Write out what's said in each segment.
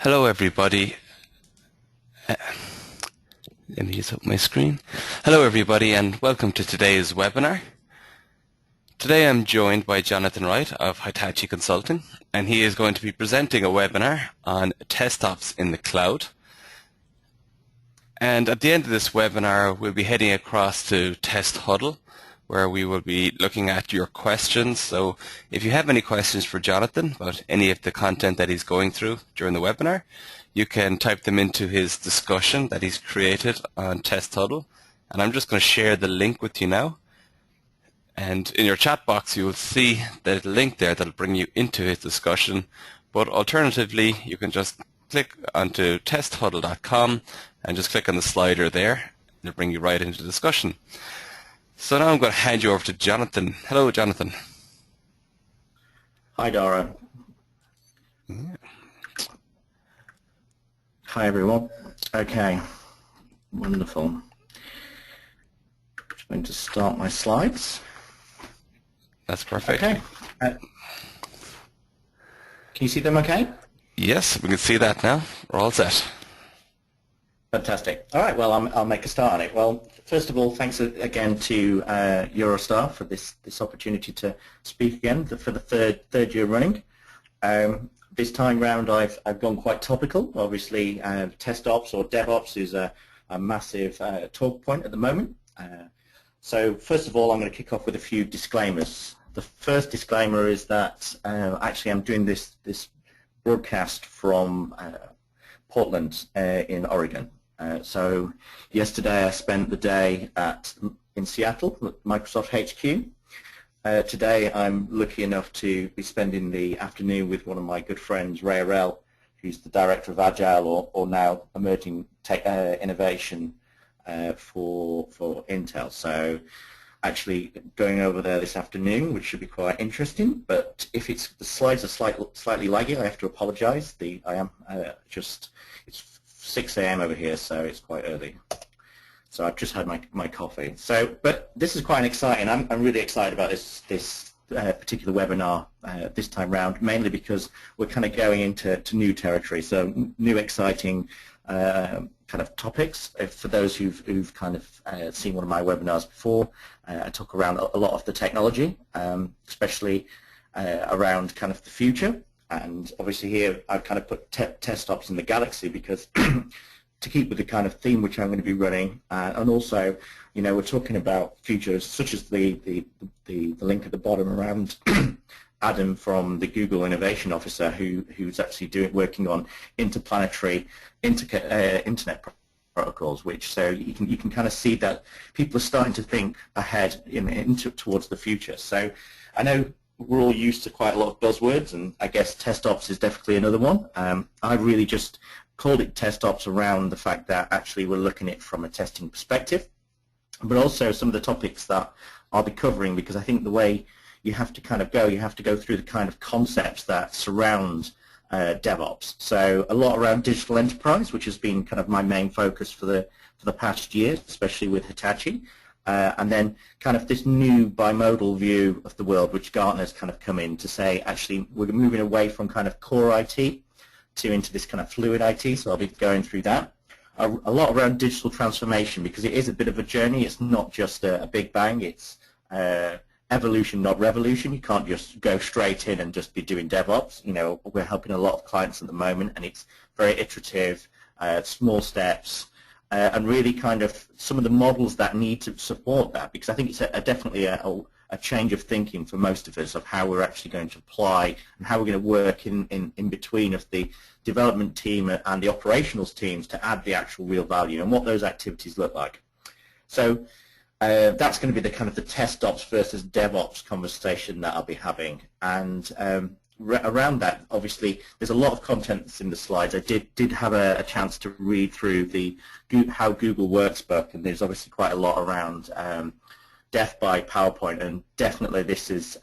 Hello everybody. Let me use up my screen. Hello everybody and welcome to today's webinar. Today I'm joined by Jonathan Wright of Hitachi Consulting, and he is going to be presenting a webinar on TestOps in the cloud. And at the end of this webinar we'll be heading across to Test Huddle, where we will be looking at your questions. So if you have any questions for Jonathan about any of the content that he's going through during the webinar, you can type them into his discussion that he's created on Test Huddle. And I'm just going to share the link with you now. And in your chat box you will see the link there that will bring you into his discussion. But alternatively, you can just click onto testhuddle.com and just click on the slider there. It'll bring you right into the discussion. So now I'm going to hand you over to Jonathan. Hello, Jonathan. Hi, Dara. Yeah. Hi, everyone. Okay, wonderful. Just going to start my slides. That's perfect. Okay. Can you see them okay? Yes, we can see that now. We're all set. Fantastic. All right, well, I'll make a start on it. Well, first of all, thanks again to EuroSTAR for this opportunity to speak again for the third year running. This time round, I've gone quite topical. Obviously, TestOps or DevOps is a massive talk point at the moment. So first of all, I'm going to kick off with a few disclaimers. The first disclaimer is that actually I'm doing this broadcast from Portland in Oregon. So yesterday I spent the day in Seattle at Microsoft HQ. Today I'm lucky enough to be spending the afternoon with one of my good friends, Ray Arell, who's the Director of Agile or now Emerging Tech, Innovation for Intel. So actually going over there this afternoon, which should be quite interesting. But if the slides are slightly laggy, I have to apologise. It's 6 a.m. over here, so it's quite early. So I've just had my coffee. So, but this is quite exciting. I'm really excited about this particular webinar this time round, mainly because we're kind of going into new territory. So new exciting kind of topics. For those who've kind of seen one of my webinars before, I talk around a lot of the technology, especially around kind of the future. And obviously here I've kind of put TestOps in the galaxy because to keep with the kind of theme which I'm going to be running, and also, you know, we're talking about futures such as the link at the bottom around Adam from the Google Innovation Officer, who's actually working on interplanetary internet protocols, which so you can kind of see that people are starting to think ahead towards the future. So I know we're all used to quite a lot of buzzwords, and I guess TestOps is definitely another one. I really just called it TestOps around the fact that actually we're looking at it from a testing perspective, but also some of the topics that I'll be covering, because I think the way you have to go through the kind of concepts that surround DevOps. So a lot around digital enterprise, which has been kind of my main focus for the past year, especially with Hitachi. And then kind of this new bimodal view of the world, which Gartner's kind of come in to say, actually, we're moving away from kind of CoreIT into this kind of FluidIT, so I'll be going through that. A lot around digital transformation, because it is a bit of a journey. It's not just a big bang. It's evolution, not revolution. You can't just go straight in and just be doing DevOps. You know, we're helping a lot of clients at the moment, and it's very iterative, small steps, and really kind of some of the models that need to support that, because I think it's definitely a change of thinking for most of us of how we're actually going to apply and how we're going to work in between of the development team and the operationals teams to add the actual real value and what those activities look like. So that's going to be the kind of the TestOps versus DevOps conversation that I'll be having. And around that, obviously, there's a lot of content that's in the slides. I did have a chance to read through the How Google Works book, and there's obviously quite a lot around death by PowerPoint, and definitely this is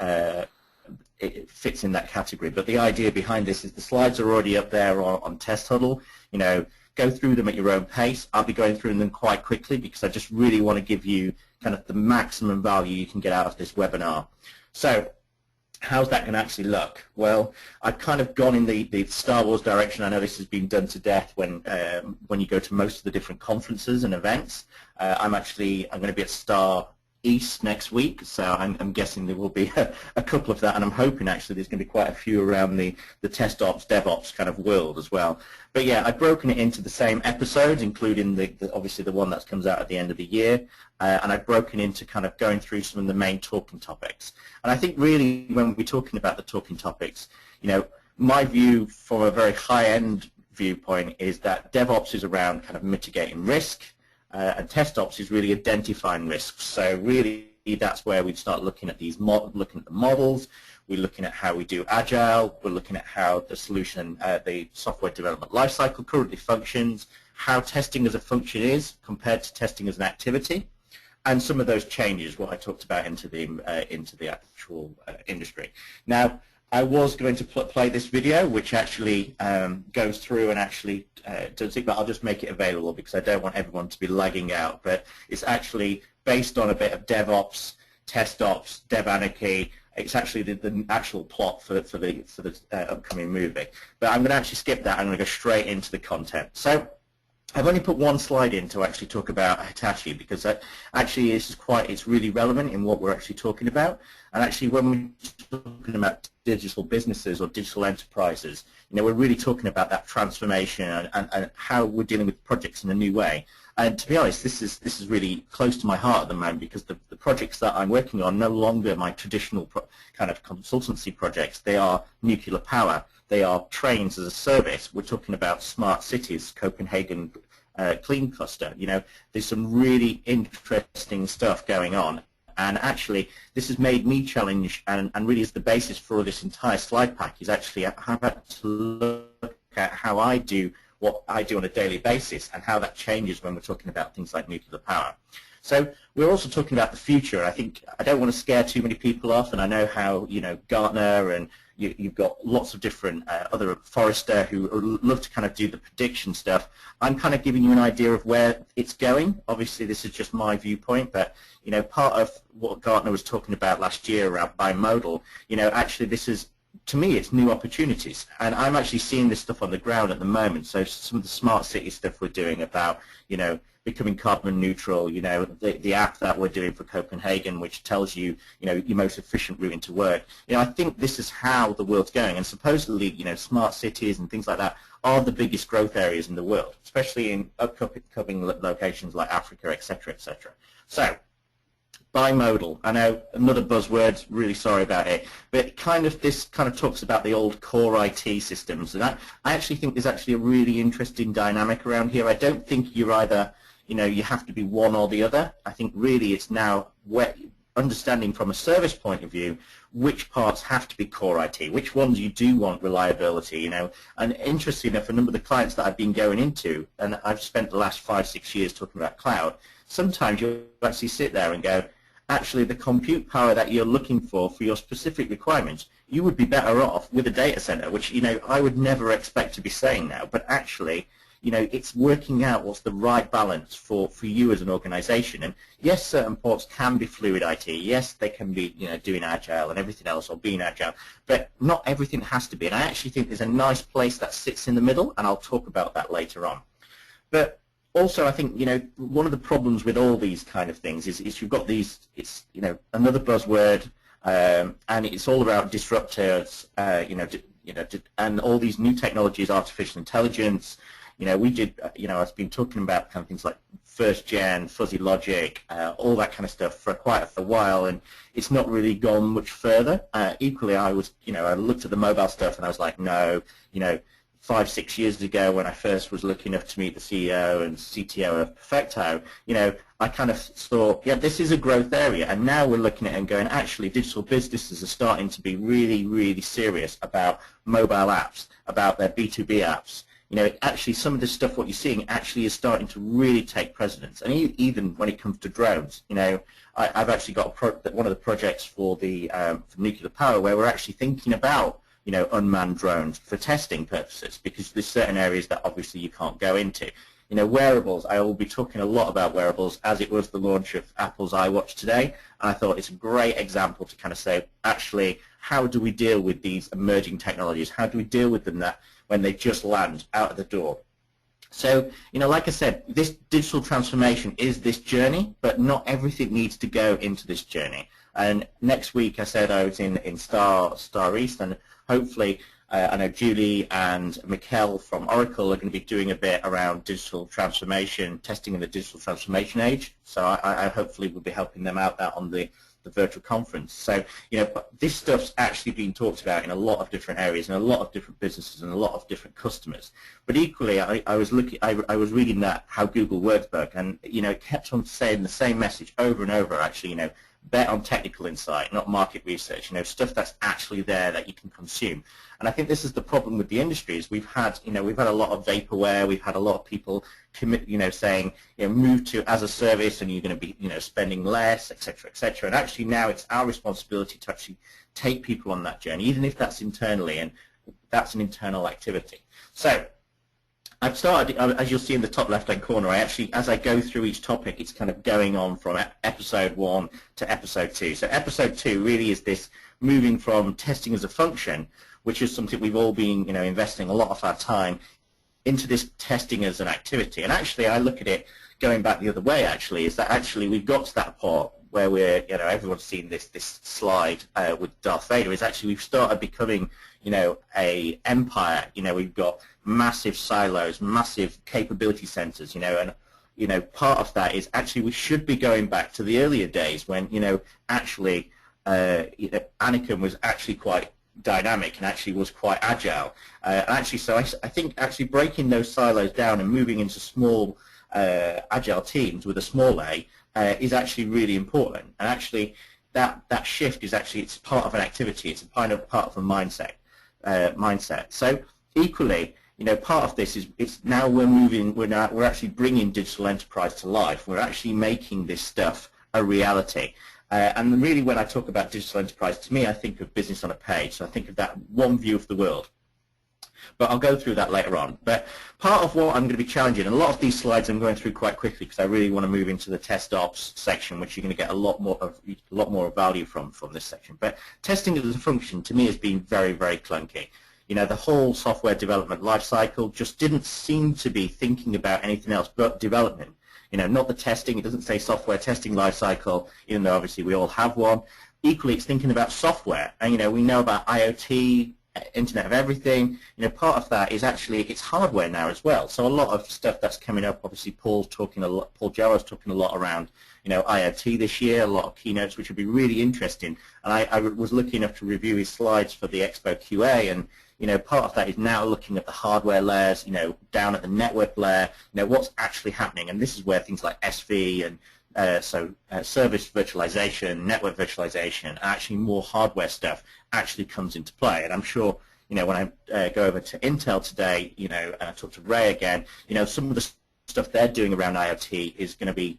it fits in that category. But the idea behind this is the slides are already up there on Test Huddle. You know, go through them at your own pace. I'll be going through them quite quickly because I just really want to give you kind of the maximum value you can get out of this webinar. So how's that going to actually look? Well, I've kind of gone in the Star Wars direction. I know this has been done to death when you go to most of the different conferences and events. I'm going to be at Star East next week, so I'm guessing there will be a couple of that, and I'm hoping actually there's going to be quite a few around the TestOps, DevOps kind of world as well. But yeah, I've broken it into the same episodes, including obviously the one that comes out at the end of the year, and I've broken into kind of going through some of the main talking topics. And I think really when we're talking about the talking topics, my view from a very high-end viewpoint is that DevOps is around kind of mitigating risk, and TestOps is really identifying risks. So really, that's where we'd start looking at looking at the models. We're looking at how we do Agile. We're looking at how the solution, the software development lifecycle currently functions, how testing as a function is compared to testing as an activity, and some of those changes, what I talked about into the actual industry. Now, I was going to play this video, which actually goes through and actually does it, but I'll just make it available because I don't want everyone to be lagging out. But it's actually based on a bit of DevOps, TestOps, DevAnarchy. It's actually the actual plot for the upcoming movie. But I'm going to actually skip that. I'm going to go straight into the content. So I've only put one slide in to actually talk about Hitachi because actually it's really relevant in what we're actually talking about. And actually when we're talking about digital businesses or digital enterprises, we're really talking about that transformation and how we're dealing with projects in a new way. And to be honest, this is really close to my heart at the moment because the projects that I'm working on no longer my traditional kind of consultancy projects. They are nuclear power. They are trains as a service. We're talking about smart cities, Copenhagen Clean Cluster. There's some really interesting stuff going on. And actually, this has made me challenge and really is the basis for this entire slide pack is actually how to look at how I do what I do on a daily basis and how that changes when we're talking about things like nuclear power. So we're also talking about the future. I don't want to scare too many people off, and I know how Gartner and you've got lots of different other Forrester who love to kind of do the prediction stuff. I'm kind of giving you an idea of where it's going. Obviously, this is just my viewpoint, but part of what Gartner was talking about last year around bimodal, actually this is, to me, it's new opportunities, and I'm actually seeing this stuff on the ground at the moment. So some of the smart city stuff we're doing about, becoming carbon neutral, the app that we're doing for Copenhagen, which tells you, your most efficient route into work. I think this is how the world's going, and supposedly, smart cities and things like that are the biggest growth areas in the world, especially in upcoming locations like Africa, etc., etc. So, bimodal, I know another buzzword, really sorry about it, but this kind of talks about the old CoreIT systems, and I actually think there's actually a really interesting dynamic around here. I don't think you're either, you have to be one or the other. I think really it's now understanding from a service point of view which parts have to be CoreIT, which ones you do want reliability, and interesting enough, a number of the clients that I've been going into, and I've spent the last 5-6 years talking about cloud, sometimes you actually sit there and go, actually the compute power that you're looking for your specific requirements, you would be better off with a data center, which, I would never expect to be saying now, but actually, it's working out what's the right balance for you as an organization. And yes, certain ports can be FluidIT. Yes, they can be, doing Agile and everything else or being Agile, but not everything has to be. And I actually think there's a nice place that sits in the middle, and I'll talk about that later on. But also, I think, one of the problems with all these kind of things is you've got these, it's, another buzzword, and it's all about disruptors, and all these new technologies, artificial intelligence. I've been talking about kind of things like first gen, fuzzy logic, all that kind of stuff for quite a while, and it's not really gone much further. Equally, I looked at the mobile stuff and I was like, no, 5-6 years ago when I first was lucky enough to meet the CEO and CTO of Perfecto, I kind of thought, yeah, this is a growth area, and now we're looking at it and going, actually, digital businesses are starting to be really, really serious about mobile apps, about their B2B apps. Actually, some of this stuff, what you're seeing, actually is starting to really take precedence. And even when it comes to drones, I've actually got one of the projects for for nuclear power where we're actually thinking about, unmanned drones for testing purposes, because there's certain areas that obviously you can't go into. wearables. I will be talking a lot about wearables as it was the launch of Apple's iWatch today. And I thought it's a great example to kind of say, actually, how do we deal with these emerging technologies? How do we deal with them when they just land out of the door? So, like I said, this digital transformation is this journey, but not everything needs to go into this journey. And next week, I said I was in Star East, and hopefully I know Julie and Mikkel from Oracle are going to be doing a bit around digital transformation, testing in the digital transformation age. So I hopefully will be helping them out on the virtual conference. So, this stuff's actually being talked about in a lot of different areas and a lot of different businesses and a lot of different customers. But equally, I was reading that How Google Works book, and it kept on saying the same message over and over. Actually, bet on technical insight, not market research. Stuff that's actually there that you can consume. And I think this is the problem with the industry. Is we've had a lot of vaporware. We've had a lot of people commit, saying, move to as a service, and you're going to be, spending less, etc., etc. And actually now it's our responsibility to actually take people on that journey, even if that's internally, and that's an internal activity. So I've started, as you'll see in the top left-hand corner, as I go through each topic, it's kind of going on from episode 1 to episode 2. So episode 2 really is this moving from testing as a function, which is something we've all been, investing a lot of our time into, this testing as an activity. And actually, I look at it going back the other way, actually, is that actually we've got to that part where we're, everyone's seen this slide with Darth Vader, is actually we've started becoming, a empire. We've got massive silos, massive capability centers, and part of that is actually we should be going back to the earlier days when, actually, Anakin was actually quite dynamic and actually was quite agile. So I think actually breaking those silos down and moving into small agile teams with a small a is actually really important. And actually that shift is actually, it's part of an activity, it's a part of a mindset. So equally, part of this is it's now we're actually bringing digital enterprise to life. We're actually making this stuff a reality. And really, when I talk about digital enterprise, to me, I think of business on a page. So I think of that one view of the world. But I'll go through that later on. But part of what I'm going to be challenging, and a lot of these slides I'm going through quite quickly because I really want to move into the TestOps section, which you're going to get a lot more value from this section. But testing as a function, to me, has been very, very clunky. The whole software development lifecycle just didn't seem to be thinking about anything else but development. Not the testing. It doesn't say software testing lifecycle, even though obviously we all have one. Equally, it's thinking about software. And, we know about IoT, Internet of Everything. Part of that is actually, it's hardware now as well. So a lot of stuff that's coming up, obviously Paul Jarrah's talking a lot around, IoT this year, a lot of keynotes, which would be really interesting. And I was lucky enough to review his slides for the Expo QA, and part of that is now looking at the hardware layers, down at the network layer, what's actually happening. And this is where things like SV and service virtualization, network virtualization, and actually more hardware stuff actually comes into play. And I'm sure, when I go over to Intel today, and I talk to Ray again, some of the stuff they're doing around IoT is going to be,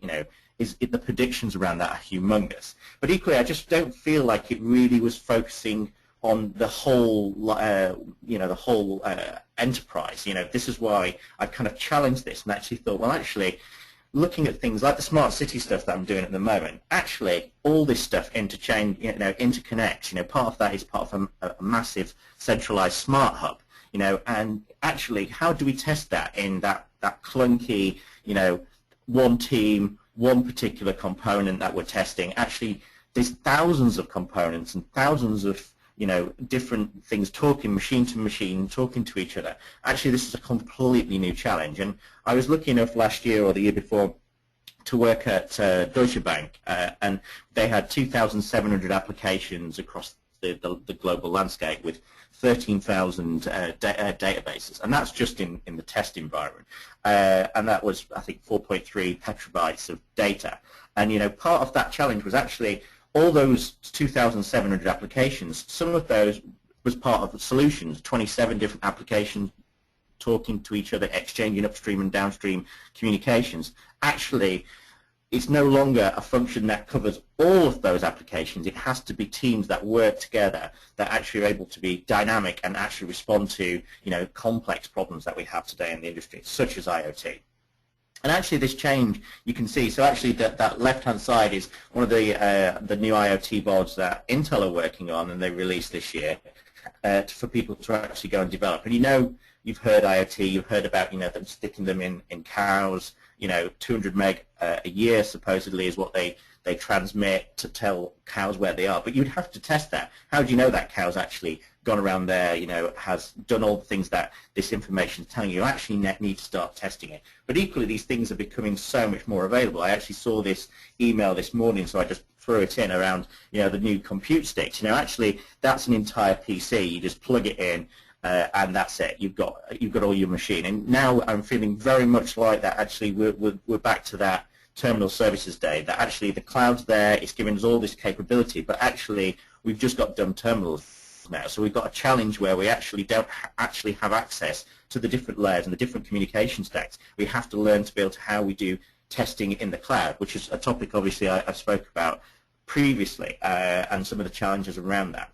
the predictions around that are humongous. But equally, I just don't feel like it really was focusing on the whole, enterprise. This is why I kind of challenged this and actually thought, well, actually, looking at things like the smart city stuff that I'm doing at the moment, actually, all this stuff interconnects. Part of that is part of a massive centralized smart hub. And actually, how do we test that in that clunky, one team, one particular component that we're testing? Actually, there's thousands of components and thousands of different things talking machine to machine, talking to each other. Actually, this is a completely new challenge. And I was lucky enough last year or the year before to work at Deutsche Bank, and they had 2,700 applications across the global landscape with 13,000 databases. And that's just in the test environment. And that was, I think, 4.3 petabytes of data. And, part of that challenge was actually all those 2,700 applications, some of those was part of the solutions, 27 different applications talking to each other, exchanging upstream and downstream communications. Actually, it's no longer a function that covers all of those applications. It has to be teams that work together that actually are able to be dynamic and actually respond to, complex problems that we have today in the industry, such as IoT. And actually this change, you can see, so actually that left-hand side is one of the new IoT boards that Intel are working on, and they released this year for people to actually go and develop. And you've heard IoT, you've heard about, them sticking them in cows, 200 meg a year supposedly is what they transmit to tell cows where they are. But you'd have to test that. How do you know that cow's actually gone around there, has done all the things that this information is telling you? You actually need to start testing it. But equally, these things are becoming so much more available. I actually saw this email this morning, so I just threw it in around, the new compute sticks. Actually, that's an entire PC. You just plug it in, and that's it. You've got all your machine. And now I'm feeling very much like that. Actually, we're back to that terminal services day, that actually the cloud's there, it's giving us all this capability, but actually we've just got dumb terminals now. So we've got a challenge where we actually don't actually have access to the different layers and the different communication stacks. We have to learn to be able to how we do testing in the cloud, which is a topic obviously I spoke about previously, and some of the challenges around that.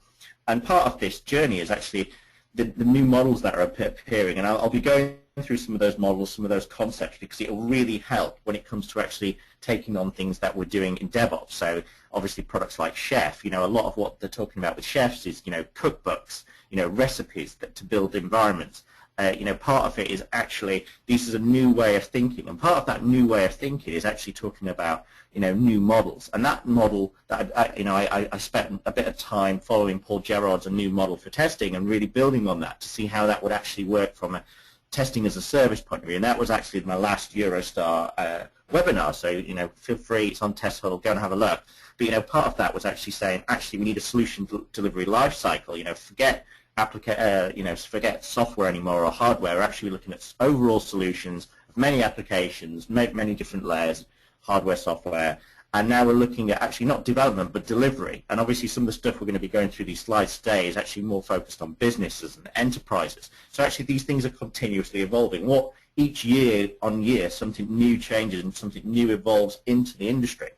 And part of this journey is actually the new models that are appearing, and I'll be going through some of those models, some of those concepts, because it will really help when it comes to actually taking on things that we're doing in DevOps. So obviously products like Chef, a lot of what they're talking about with chefs is, cookbooks, recipes to build environments. Part of it is actually, this is a new way of thinking, and part of that new way of thinking is actually talking about, new models. And that model that I spent a bit of time following Paul Gerard's A New Model for Testing and really building on that to see how that would actually work from a testing as a service point of view. And that was actually my last EuroSTAR webinar. So feel free, it's on Test Huddle, go and have a look. But part of that was actually saying, actually we need a solution delivery life cycle. Forget forget software anymore or hardware. We're actually looking at overall solutions of many applications, many different layers, hardware, software, and now we're looking at actually not development but delivery. And obviously some of the stuff we're going to be going through these slides today is actually more focused on businesses and enterprises. So actually these things are continuously evolving. What each year on year something new changes and something new evolves into the industry.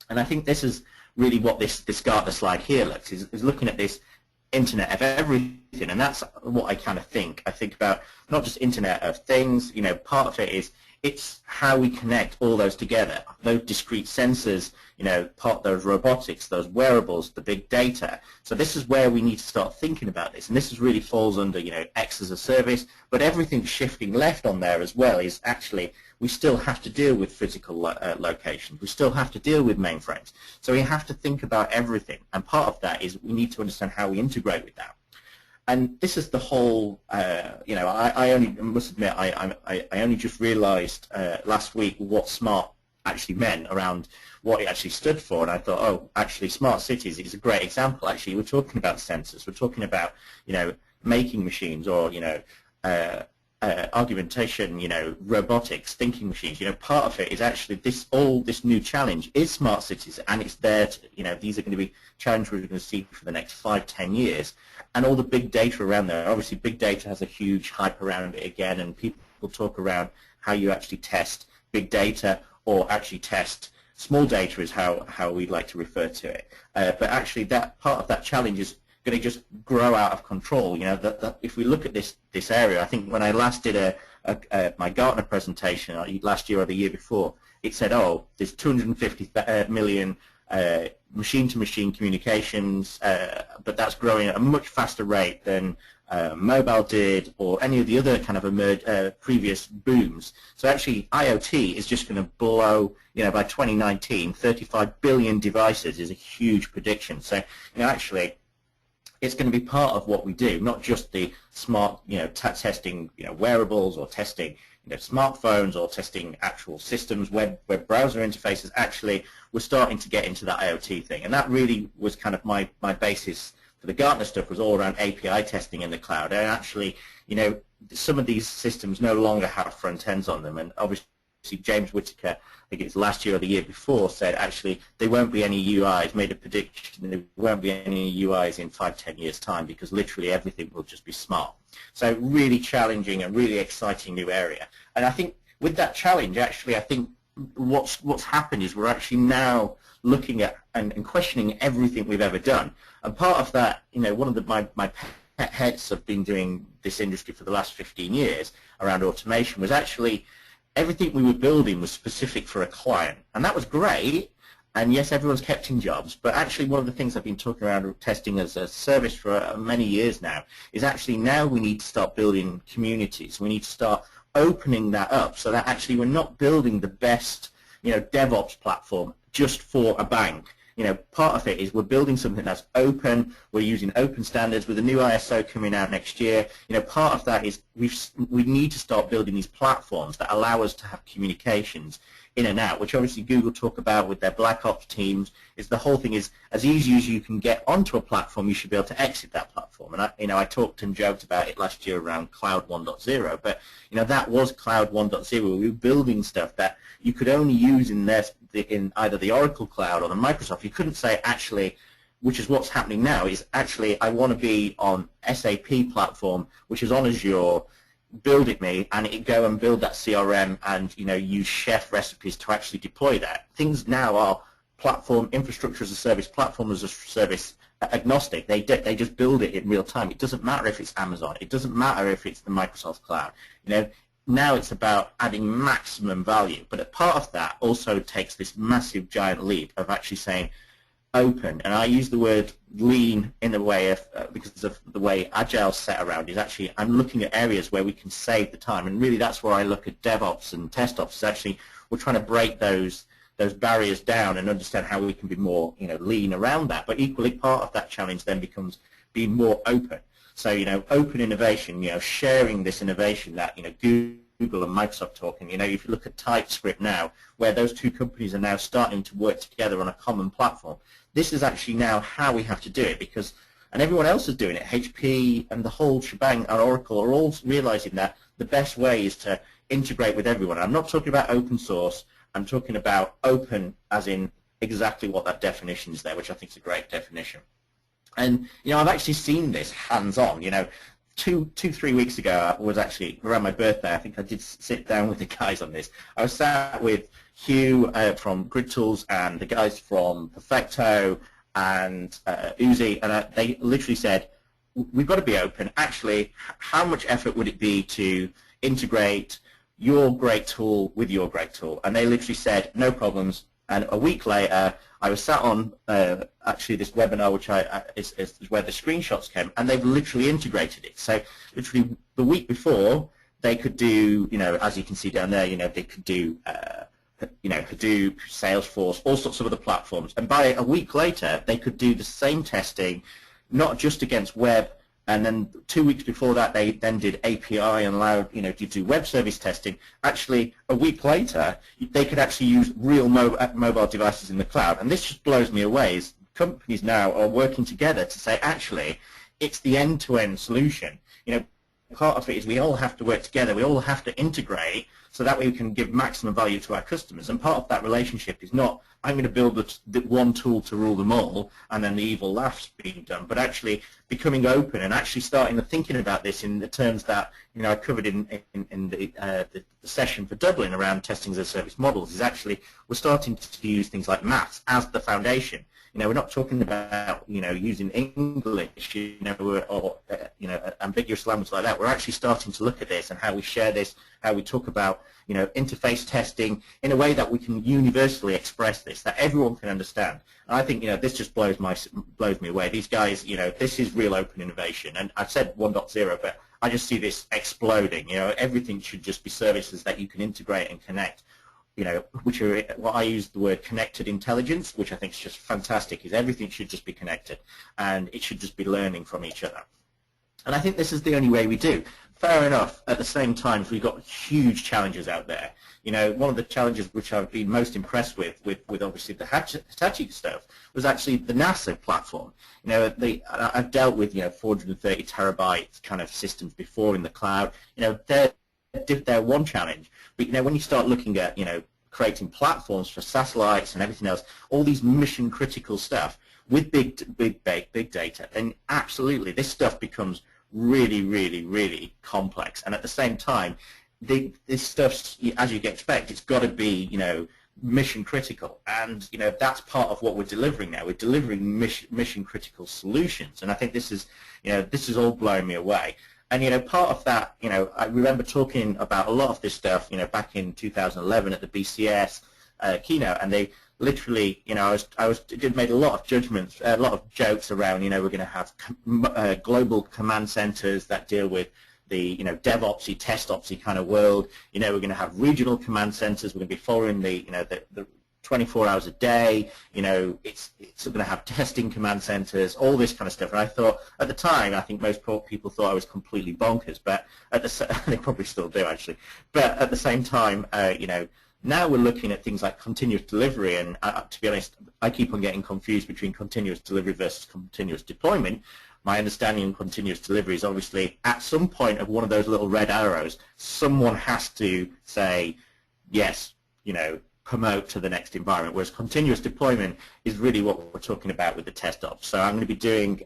And I think this is really what this Gartner slide here looks, is looking at this Internet of everything, and that's what I kind of think. I think about not just Internet of things, part of it is it's how we connect all those together, those discrete sensors, part of those robotics, those wearables, the big data. So this is where we need to start thinking about this, and this is really falls under, X as a service, but everything shifting left on there as well is actually we still have to deal with physical locations. We still have to deal with mainframes. So we have to think about everything, and part of that is we need to understand how we integrate with that. And this is the whole, I only must admit, I only just realized last week what smart actually meant around what it actually stood for, and I thought, oh, actually smart cities is a great example. Actually, we're talking about sensors, we're talking about, making machines, or, argumentation, robotics, thinking machines. Part of it is actually this new challenge is smart cities, and it's there to, these are going to be challenges we're going to see for the next 5-10 years. And all the big data around there. Obviously, big data has a huge hype around it again, and people talk around how you actually test big data or actually test small data is how we like to refer to it. But actually, that part of that challenge is going to just grow out of control. If we look at this area, I think when I last did my Gartner presentation last year or the year before, it said, oh, there's 250 million machine-to-machine communications, but that's growing at a much faster rate than mobile did or any of the other kind of previous booms. So actually, IoT is just going to blow, by 2019, 35 billion devices is a huge prediction. So, actually, it's going to be part of what we do, not just the smart, testing, wearables, or testing, smartphones, or testing actual systems, web browser interfaces. Actually, we're starting to get into that IoT thing, and that really was kind of my basis for the Gartner stuff, was all around API testing in the cloud. And actually, some of these systems no longer have front ends on them, and obviously James Whitaker, I think it's last year or the year before, said actually there won't be any UIs, made a prediction there won't be any UIs in 5-10 years time, because literally everything will just be smart. So really challenging and really exciting new area. And I think with that challenge, actually, I think what's happened is we're actually now looking at and questioning everything we've ever done. And part of that, one of my pet heads have been doing this industry for the last 15 years around automation was actually everything we were building was specific for a client, and that was great. And yes, everyone's kept in jobs, but actually one of the things I've been talking around testing as a service for many years now is actually now we need to start building communities. We need to start opening that up so that actually we're not building the best, DevOps platform just for a bank. Part of it is we're building something that's open. We're using open standards with the new ISO coming out next year. Part of that is we need to start building these platforms that allow us to have communications in and out, which obviously Google talk about with their Black Ops teams. Is the whole thing is as easy as you can get onto a platform, you should be able to exit that platform. And I talked and joked about it last year around Cloud 1.0, but that was Cloud 1.0. We were building stuff that you could only use in either the Oracle Cloud or the Microsoft. You couldn't say actually, which is what's happening now, is actually I want to be on SAP platform, which is on Azure. Build it me, and it go and build that CRM, and use chef recipes to actually deploy that. Things now are platform infrastructure as a service, platform as a service agnostic. They just build it in real time. It doesn't matter if it's Amazon. It doesn't matter if it's the Microsoft Cloud. Now it's about adding maximum value, but a part of that also takes this massive giant leap of actually saying open, and I use the word lean in the way of because of the way Agile's set around is actually I'm looking at areas where we can save the time, and really that's where I look at DevOps and TestOps. Is actually we're trying to break those barriers down and understand how we can be more lean around that. But equally, part of that challenge then becomes being more open. So open innovation, sharing this innovation that Google and Microsoft talking. If you look at TypeScript now, where those two companies are now starting to work together on a common platform, this is actually now how we have to do it, and everyone else is doing it. HP and the whole shebang and Oracle are all realizing that the best way is to integrate with everyone. I'm not talking about open source. I'm talking about open as in exactly what that definition is there, which I think is a great definition. And I've actually seen this hands-on. 3 weeks ago, I was actually around my birthday. I think I did sit down with the guys on this. I was sat with Hugh from Grid Tools and the guys from Perfecto and Uzi, and they literally said, we've got to be open. Actually, how much effort would it be to integrate your great tool with your great tool? And they literally said, no problems. And a week later, I was sat on actually this webinar, which is where the screenshots came, and they've literally integrated it. So literally the week before, they could do, as you can see down there, they could do, Hadoop, Salesforce, all sorts of other platforms. And by a week later, they could do the same testing, not just against web. And then 2 weeks before that, they then did API and allowed, to do web service testing. Actually, a week later, they could actually use real mobile devices in the cloud. And this just blows me away. Is companies now are working together to say, actually, it's the end-to-end solution. Part of it is we all have to work together. We all have to integrate so that way we can give maximum value to our customers. And part of that relationship is not, I'm going to build the one tool to rule them all and then the evil laughs being done, but actually becoming open and actually starting to thinking about this in the terms that I covered in the session for Dublin around testing as a service models. Is actually we're starting to use things like maths as the foundation. We're not talking about using English, or ambiguous language like that. We're actually starting to look at this and how we share this, how we talk about interface testing in a way that we can universally express this, that everyone can understand. And I think this just blows me away. These guys, this is real open innovation. And I've said 1.0, but I just see this exploding. Everything should just be services that you can integrate and connect. Which are what I use the word connected intelligence, which I think is just fantastic, is everything should just be connected and it should just be learning from each other. And I think this is the only way we do. Fair enough, at the same time, we've got huge challenges out there. One of the challenges which I've been most impressed with obviously the Hitachi stuff was actually the NASA platform. I've dealt with 430 terabyte kind of systems before in the cloud. They're one challenge. But when you start looking at creating platforms for satellites and everything else, all these mission critical stuff with big data, then absolutely this stuff becomes really, really, really complex. And at the same time, this stuff, as you expect, it's got to be mission critical, and that's part of what we're delivering now. We're delivering mission critical solutions, and I think this is all blowing me away. And part of that, I remember talking about a lot of this stuff, back in 2011 at the BCS keynote, and they literally, I made a lot of judgments, a lot of jokes around, we're going to have global command centers that deal with the DevOpsy, TestOpsy kind of world. We're going to have regional command centers. We're going to be following the 24 hours a day. It's going to have testing command centers, all this kind of stuff. And I thought at the time, I think most people thought I was completely bonkers, but they probably still do actually. But at the same time, now we're looking at things like continuous delivery, and to be honest, I keep on getting confused between continuous delivery versus continuous deployment. My understanding of continuous delivery is obviously at some point of one of those little red arrows, someone has to say, yes, promote to the next environment, whereas continuous deployment is really what we're talking about with the test ops. So I'm going to be doing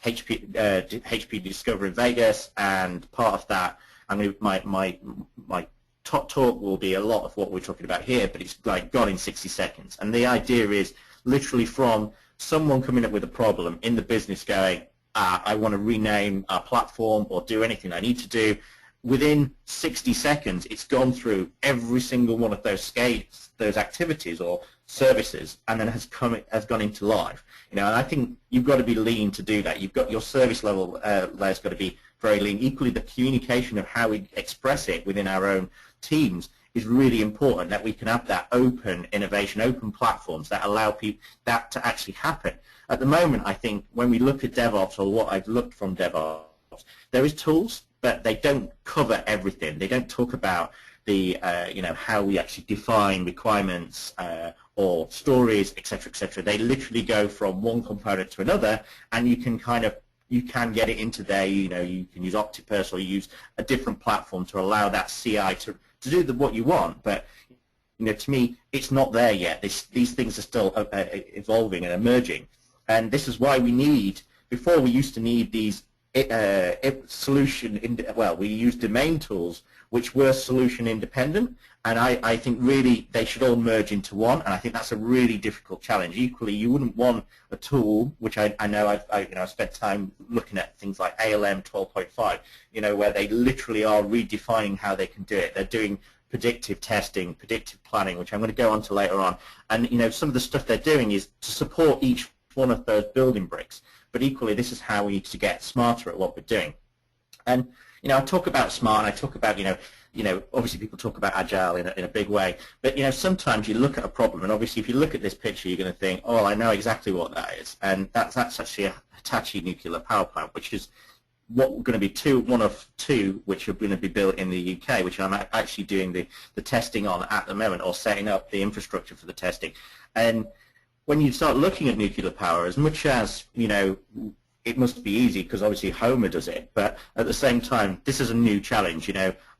HP Discover in Vegas, and part of that, my top talk will be a lot of what we're talking about here, but it's like gone in 60 seconds. And the idea is literally from someone coming up with a problem in the business going, I want to rename our platform or do anything I need to do. Within 60 seconds, it's gone through every single one of those skates, those activities or services, and then has gone into live. And I think you've got to be lean to do that. You've got your service level layer's got to be very lean. Equally, the communication of how we express it within our own teams is really important, that we can have that open innovation, open platforms that allow people that to actually happen. At the moment, I think when we look at DevOps, or what I've looked from DevOps, there is tools, but they don't cover everything. They don't talk about the how we actually define requirements or stories, etc., etc. They literally go from one component to another, and you can get it into there. You can use Octopus or use a different platform to allow that CI to do what you want. But to me, it's not there yet. These things are still evolving and emerging, and this is why we need. Before, we used to need these we use domain tools which were solution independent, and I think really they should all merge into one, and I think that's a really difficult challenge. Equally, you wouldn't want a tool, which I know I've spent time looking at things like ALM 12.5, where they literally are redefining how they can do it. They're doing predictive testing, predictive planning, which I'm going to go on to later on, and some of the stuff they're doing is to support each one of those building bricks. But equally, this is how we need to get smarter at what we're doing. And I talk about smart, and I talk about obviously people talk about Agile in a big way. But sometimes you look at a problem, and obviously if you look at this picture, you're going to think, oh, I know exactly what that is, and that's actually a Hitachi nuclear power plant, which is what we're going to be one of two which are going to be built in the UK, which I'm actually doing the testing on at the moment, or setting up the infrastructure for the testing. And when you start looking at nuclear power, as much as, it must be easy because obviously Homer does it, but at the same time, this is a new challenge.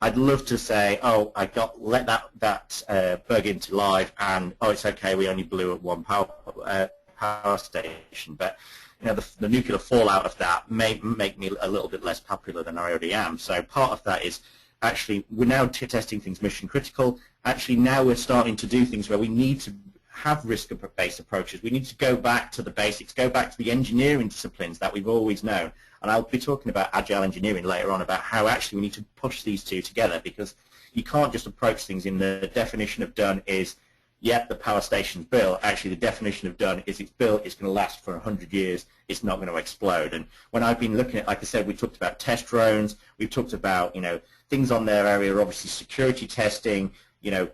I'd love to say, oh, let that bug into live, and oh, it's okay, we only blew up one power station. But the nuclear fallout of that may make me a little bit less popular than I already am. So part of that is actually we're now testing things mission critical. Actually, now we're starting to do things where we need to have risk-based approaches. We need to go back to the basics, go back to the engineering disciplines that we've always known. And I'll be talking about agile engineering later on, about how actually we need to push these two together, because you can't just approach things in the definition of done is, yep, the power station's built. Actually, the definition of done is it's built, it's going to last for 100 years, it's not going to explode. And when I've been looking at, like I said, we talked about test drones, we've talked about, things on their area, obviously security testing,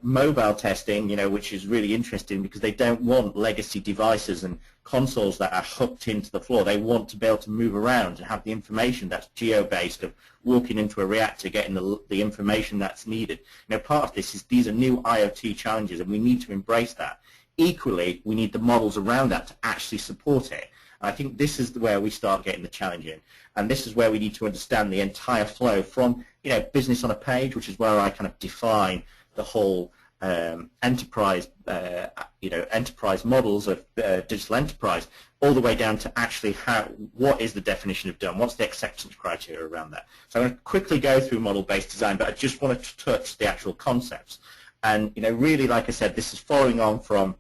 mobile testing, which is really interesting because they don't want legacy devices and consoles that are hooked into the floor. They want to be able to move around and have the information that's geo-based, of walking into a reactor, getting the information that's needed. Part of this is these are new IoT challenges, and we need to embrace that. Equally, we need the models around that to actually support it. I think this is where we start getting the challenge in, and this is where we need to understand the entire flow from, business on a page, which is where I kind of define the whole enterprise, enterprise models of digital enterprise, all the way down to actually what is the definition of done, what's the acceptance criteria around that. So I'm going to quickly go through model-based design, but I just wanted to touch the actual concepts. And really, like I said, this is following on from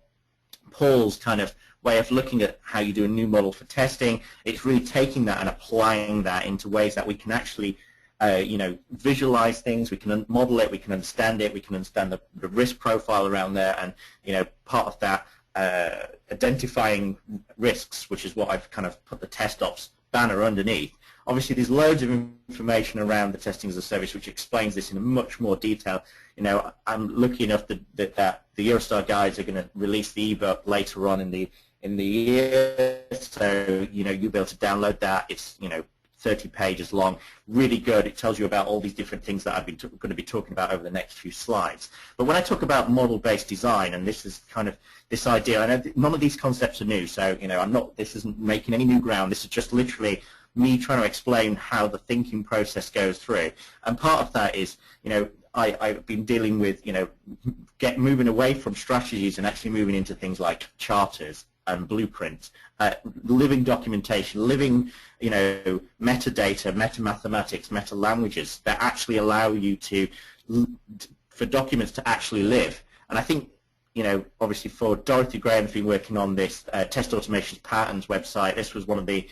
Paul's kind of way of looking at how you do a new model for testing. It's really taking that and applying that into ways that we can actually visualize things, we can model it, we can understand it, we can understand the risk profile around there, and part of that identifying risks, which is what I've kind of put the TestOps banner underneath. Obviously, there's loads of information around the testing as a service which explains this in much more detail. I'm lucky enough that the EuroSTAR guys are going to release the ebook later on in the year, so you'll be able to download that. It's 30 pages long, really good. It tells you about all these different things that I've been going to be talking about over the next few slides. But when I talk about model-based design, and this is kind of this idea, I know none of these concepts are new, so this isn't making any new ground. This is just literally me trying to explain how the thinking process goes through. And part of that is, I've been dealing with, moving away from strategies and actually moving into things like charters and blueprints, living documentation, living, metadata, meta-mathematics, meta-languages that actually allow you for documents to actually live. And I think, obviously for Dorothy Graham's been working on this test automations patterns website. This was one of the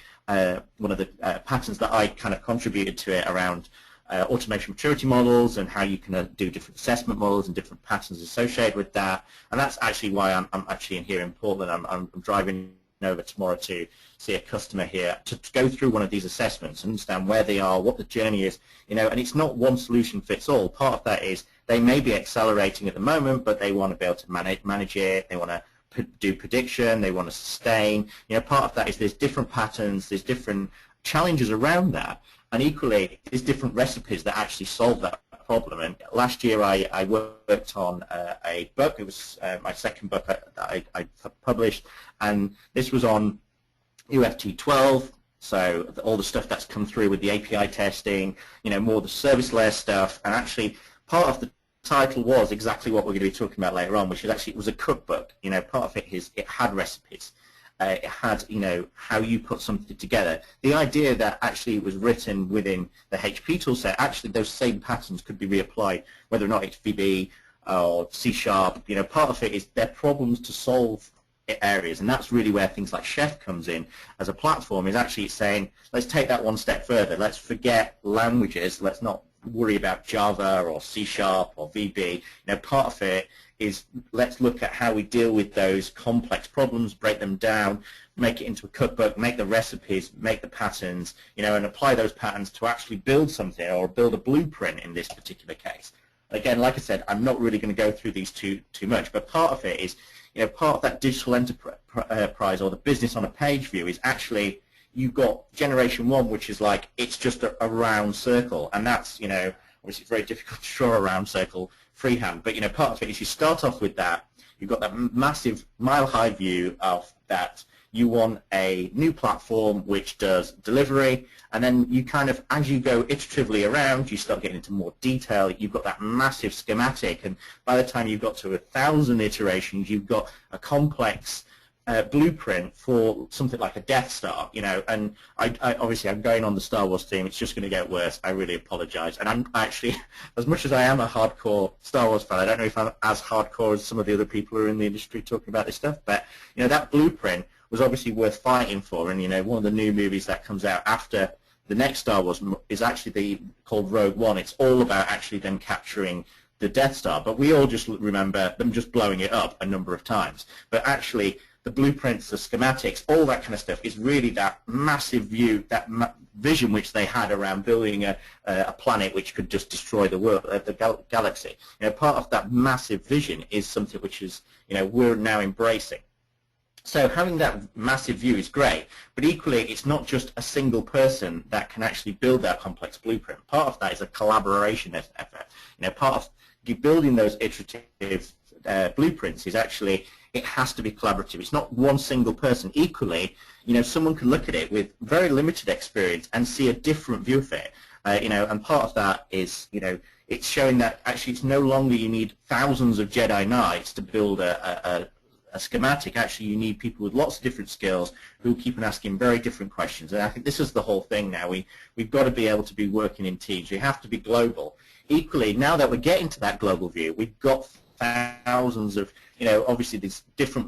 patterns that I kind of contributed to it around automation maturity models and how you can do different assessment models and different patterns associated with that. And that's actually why I'm actually in here in Portland. I'm driving over tomorrow to see a customer here to go through one of these assessments and understand where they are, what the journey is, and it's not one solution fits all. Part of that is they may be accelerating at the moment, but they want to be able to manage it. They want to do prediction. They want to sustain. Part of that is there's different patterns, there's different challenges around that. And equally, there's different recipes that actually solve that problem. And last year I worked on a book. It was my second book that I published, and this was on UFT 12, so all the stuff that's come through with the API testing, more the service layer stuff. And actually, part of the title was exactly what we're going to be talking about later on, which is actually, it was a cookbook. Part of it is it had recipes. It had, how you put something together. The idea that actually it was written within the HP toolset, actually those same patterns could be reapplied, whether or not it's VB or C#. Part of it is their problems to solve areas, and that's really where things like Chef comes in as a platform, is actually saying, let's take that one step further. Let's forget languages. Let's not worry about Java or C# or VB. Part of it is let's look at how we deal with those complex problems, break them down, make it into a cookbook, make the recipes, make the patterns, and apply those patterns to actually build something or build a blueprint in this particular case. Again, like I said, I'm not really going to go through these too much, but part of it is, part of that digital enterprise or the business on a page view is actually, you've got generation one, which is like, it's just a round circle, and that's, obviously it's very difficult to draw a round circle freehand, but part of it is you start off with that, you've got that massive mile-high view of that you want a new platform which does delivery, and then you kind of, as you go iteratively around, you start getting into more detail. You've got that massive schematic, and by the time you've got to 1,000 iterations, you've got a complex blueprint for something like a Death Star, and I obviously I'm going on the Star Wars theme. It's just going to get worse. I really apologize. And I'm actually, as much as I am a hardcore Star Wars fan, I don't know if I'm as hardcore as some of the other people who are in the industry talking about this stuff, but that blueprint was obviously worth fighting for. And one of the new movies that comes out after the next Star Wars is actually called Rogue One. It's all about actually them capturing the Death Star, but we all just remember them just blowing it up a number of times. But actually, the blueprints, the schematics, all that kind of stuff is really that massive view, that vision which they had around building a planet which could just destroy the world, the galaxy. Part of that massive vision is something which is, we're now embracing. So having that massive view is great, but equally it's not just a single person that can actually build that complex blueprint. Part of that is a collaboration effort. Part of building those iterative blueprints is actually, it has to be collaborative. It's not one single person. Equally, someone can look at it with very limited experience and see a different view of it. And part of that is, it's showing that actually it's no longer you need thousands of Jedi Knights to build a schematic. Actually, you need people with lots of different skills who keep on asking very different questions. And I think this is the whole thing now. We've got to be able to be working in teams. We have to be global. Equally, now that we're getting to that global view, we've got thousands of obviously there's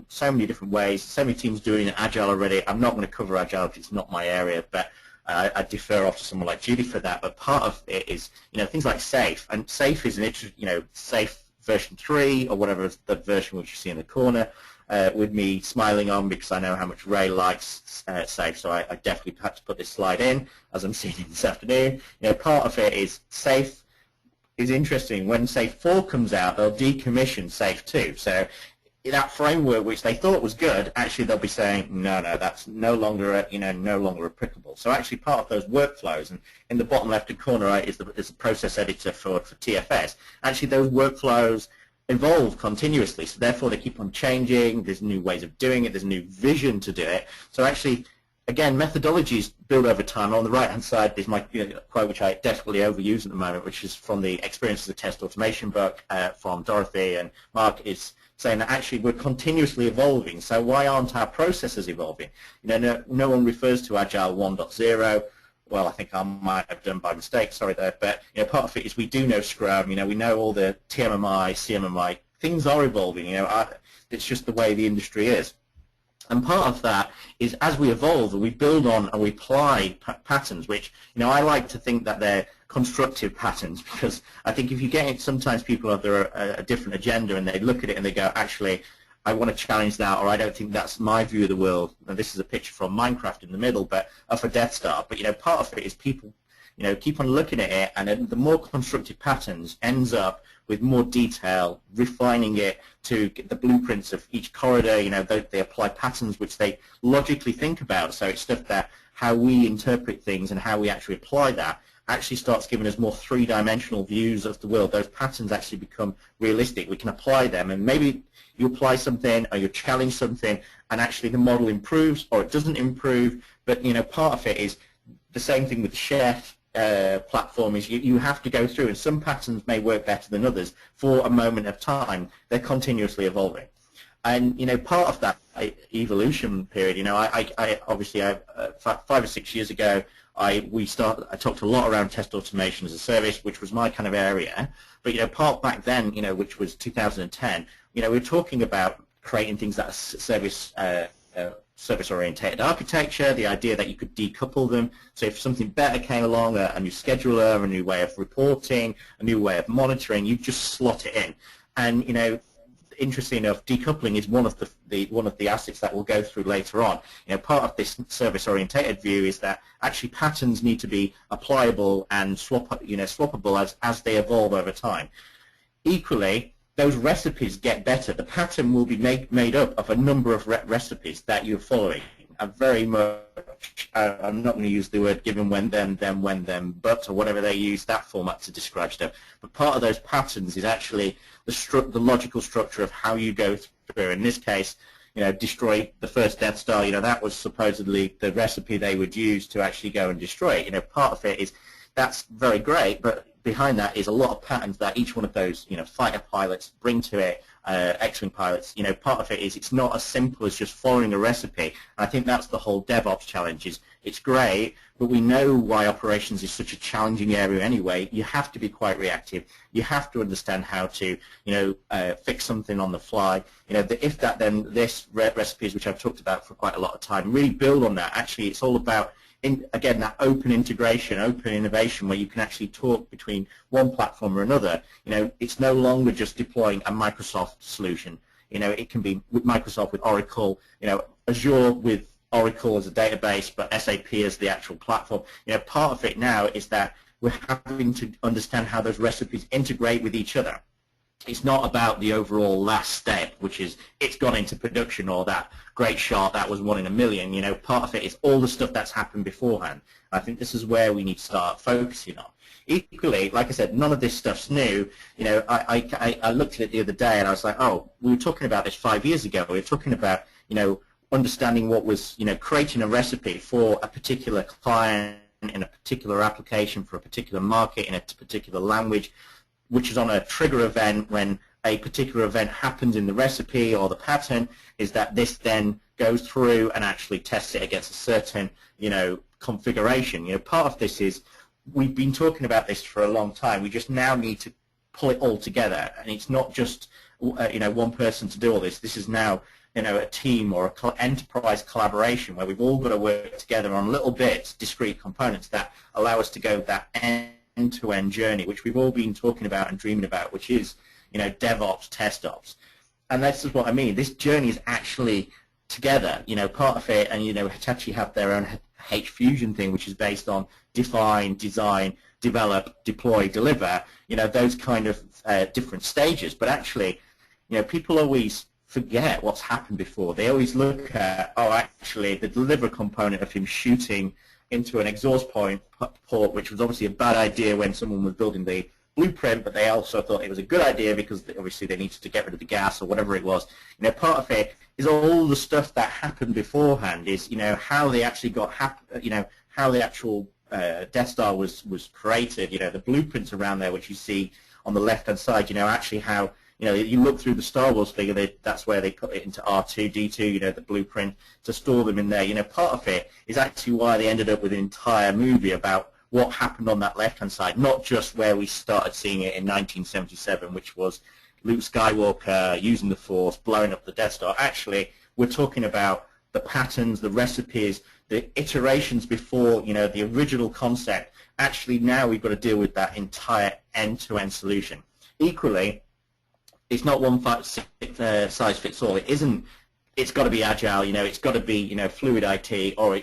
so many different ways, so many teams doing Agile already. I'm not going to cover Agile because it's not my area, but I defer off to someone like Judy for that. But part of it is, things like SAFe, and SAFe is SAFe version 3 or whatever the version which you see in the corner, with me smiling on because I know how much Ray likes SAFe, so I definitely had to put this slide in as I'm seeing it this afternoon. Part of it is SAFe is interesting. When SAFe 4 comes out, they'll decommission SAFe 2. So that framework which they thought was good, actually they'll be saying, no, that's no longer no longer applicable. So actually part of those workflows, and in the bottom left-hand corner is the process editor for TFS. Actually those workflows evolve continuously, so therefore they keep on changing. There's new ways of doing it, there's new vision to do it. So actually, again, methodologies build over time. On the right-hand side is my quote, which I desperately overuse at the moment, which is from the Experiences of Test Automation book from Dorothy and Mark, is saying that actually we're continuously evolving. So why aren't our processes evolving? No one refers to Agile 1.0. Well, I think I might have done by mistake, sorry there, but part of it is we do know Scrum, we know all the TMMI, CMMI, things are evolving, it's just the way the industry is. And part of that is as we evolve and we build on and we apply patterns, which, I like to think that they're constructive patterns, because I think if you get it, sometimes people have a different agenda and they look at it and they go, actually, I want to challenge that, or I don't think that's my view of the world. And this is a picture from Minecraft in the middle, but for Death Star. But part of it is people, keep on looking at it, and then the more constructive patterns ends up with more detail, refining it to get the blueprints of each corridor. They apply patterns which they logically think about. So it's stuff that how we interpret things and how we actually apply that actually starts giving us more three-dimensional views of the world. Those patterns actually become realistic. We can apply them, and maybe you apply something or you challenge something and actually the model improves or it doesn't improve. But part of it is the same thing with the Chef platform, is you have to go through, and some patterns may work better than others for a moment of time. They're continuously evolving. And part of that evolution period, I obviously 5 or 6 years ago, I talked a lot around test automation as a service, which was my kind of area. But part back then, which was 2010, we were talking about creating things that are service-oriented architecture, the idea that you could decouple them. So if something better came along, a new scheduler, a new way of reporting, a new way of monitoring, you just slot it in. And interesting enough, decoupling is one of the assets that we'll go through later on. Part of this service-orientated view is that actually patterns need to be applicable and swappable as they evolve over time. Equally, those recipes get better. The pattern will be made up of a number of recipes that you're following. Very much, I'm not going to use the word given, when, then, when, then, but, or whatever they use that format to describe stuff. But part of those patterns is actually the logical structure of how you go through. In this case, destroy the first Death Star. That was supposedly the recipe they would use to actually go and destroy it. Part of it is that's very great, but behind that is a lot of patterns that each one of those, fighter pilots bring to it, X-Wing pilots. Part of it is it's not as simple as just following a recipe. And I think that's the whole DevOps challenge. It's great, but we know why operations is such a challenging area anyway. You have to be quite reactive. You have to understand how to, fix something on the fly. If that then this recipes, which I've talked about for quite a lot of time, really build on that. Actually, it's all about again, that open integration, open innovation, where you can actually talk between one platform or another. It's no longer just deploying a Microsoft solution. It can be with Microsoft, with Oracle, Azure with Oracle as a database, but SAP as the actual platform. Part of it now is that we're having to understand how those recipes integrate with each other. It's not about the overall last step, which is it's gone into production, or that great shot that was 1 in a million. Part of it is all the stuff that's happened beforehand. I think this is where we need to start focusing on. Equally, like I said, none of this stuff's new. I looked at it the other day and I was like, oh, we were talking about this 5 years ago. We were talking about, understanding what was, creating a recipe for a particular client in a particular application for a particular market in a particular language, which is on a trigger event. When a particular event happens in the recipe or the pattern, is that this then goes through and actually tests it against a certain, configuration. Part of this is we've been talking about this for a long time. We just now need to pull it all together, and it's not just one person to do all this. This is now a team or a enterprise collaboration where we've all got to work together on little bits, discrete components that allow us to go that end-to-end journey, which we've all been talking about and dreaming about, which is DevOps, TestOps. And this is what I mean. This journey is actually together. Part of it, and Hitachi have their own H-Fusion thing, which is based on define, design, develop, deploy, deliver. Those kind of different stages. But actually, people always forget what's happened before. They always look at, actually, the deliver component of him shooting into an exhaust port, which was obviously a bad idea when someone was building the blueprint, but they also thought it was a good idea because obviously they needed to get rid of the gas or whatever it was. Part of it is all the stuff that happened beforehand, is how they actually got how the actual Death Star was created. The blueprints around there, which you see on the left-hand side. Actually how you look through the Star Wars figure, that's where they put it into R2-D2, the blueprint, to store them in there. Part of it is actually why they ended up with an entire movie about what happened on that left-hand side, not just where we started seeing it in 1977, which was Luke Skywalker using the Force, blowing up the Death Star. Actually, we're talking about the patterns, the recipes, the iterations before, the original concept. Actually, now we've got to deal with that entire end-to-end solution. Equally, it's not one size fits all. It isn't. It's got to be Agile. It's got to be FluidIT, or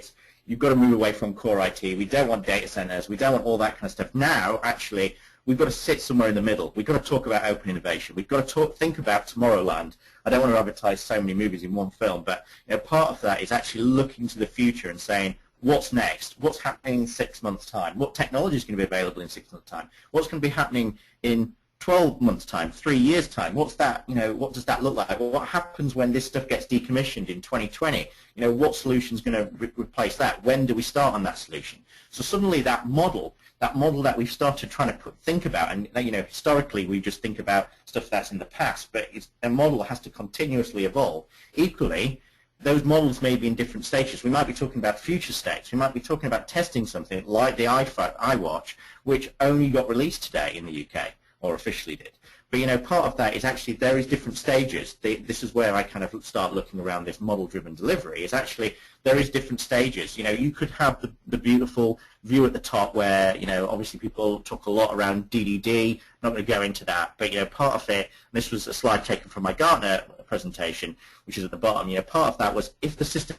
you've got to move away from CoreIT. We don't want data centers. We don't want all that kind of stuff. Now, actually, we've got to sit somewhere in the middle. We've got to talk about open innovation. We've got to think about Tomorrowland. I don't want to advertise so many movies in one film, but part of that is actually looking to the future and saying, what's next? What's happening in 6 months' time? What technology is going to be available in 6 months' time? What's going to be happening in 12 months' time, 3 years' time? What's that? What does that look like? Well, what happens when this stuff gets decommissioned in 2020? What solution is going to replace that? When do we start on that solution? So suddenly that model that we've started trying to think about, and historically we just think about stuff that's in the past, but a model has to continuously evolve. Equally, those models may be in different stages. We might be talking about future states. We might be talking about testing something like the iWatch, which only got released today in the UK, or officially did. But part of that is actually there is different stages. This is where I kind of start looking around this model-driven delivery. Is actually there is different stages. You could have the beautiful view at the top where obviously people talk a lot around DDD. I'm not going to go into that, but part of it. And this was a slide taken from my Gartner presentation, which is at the bottom. Part of that was if the system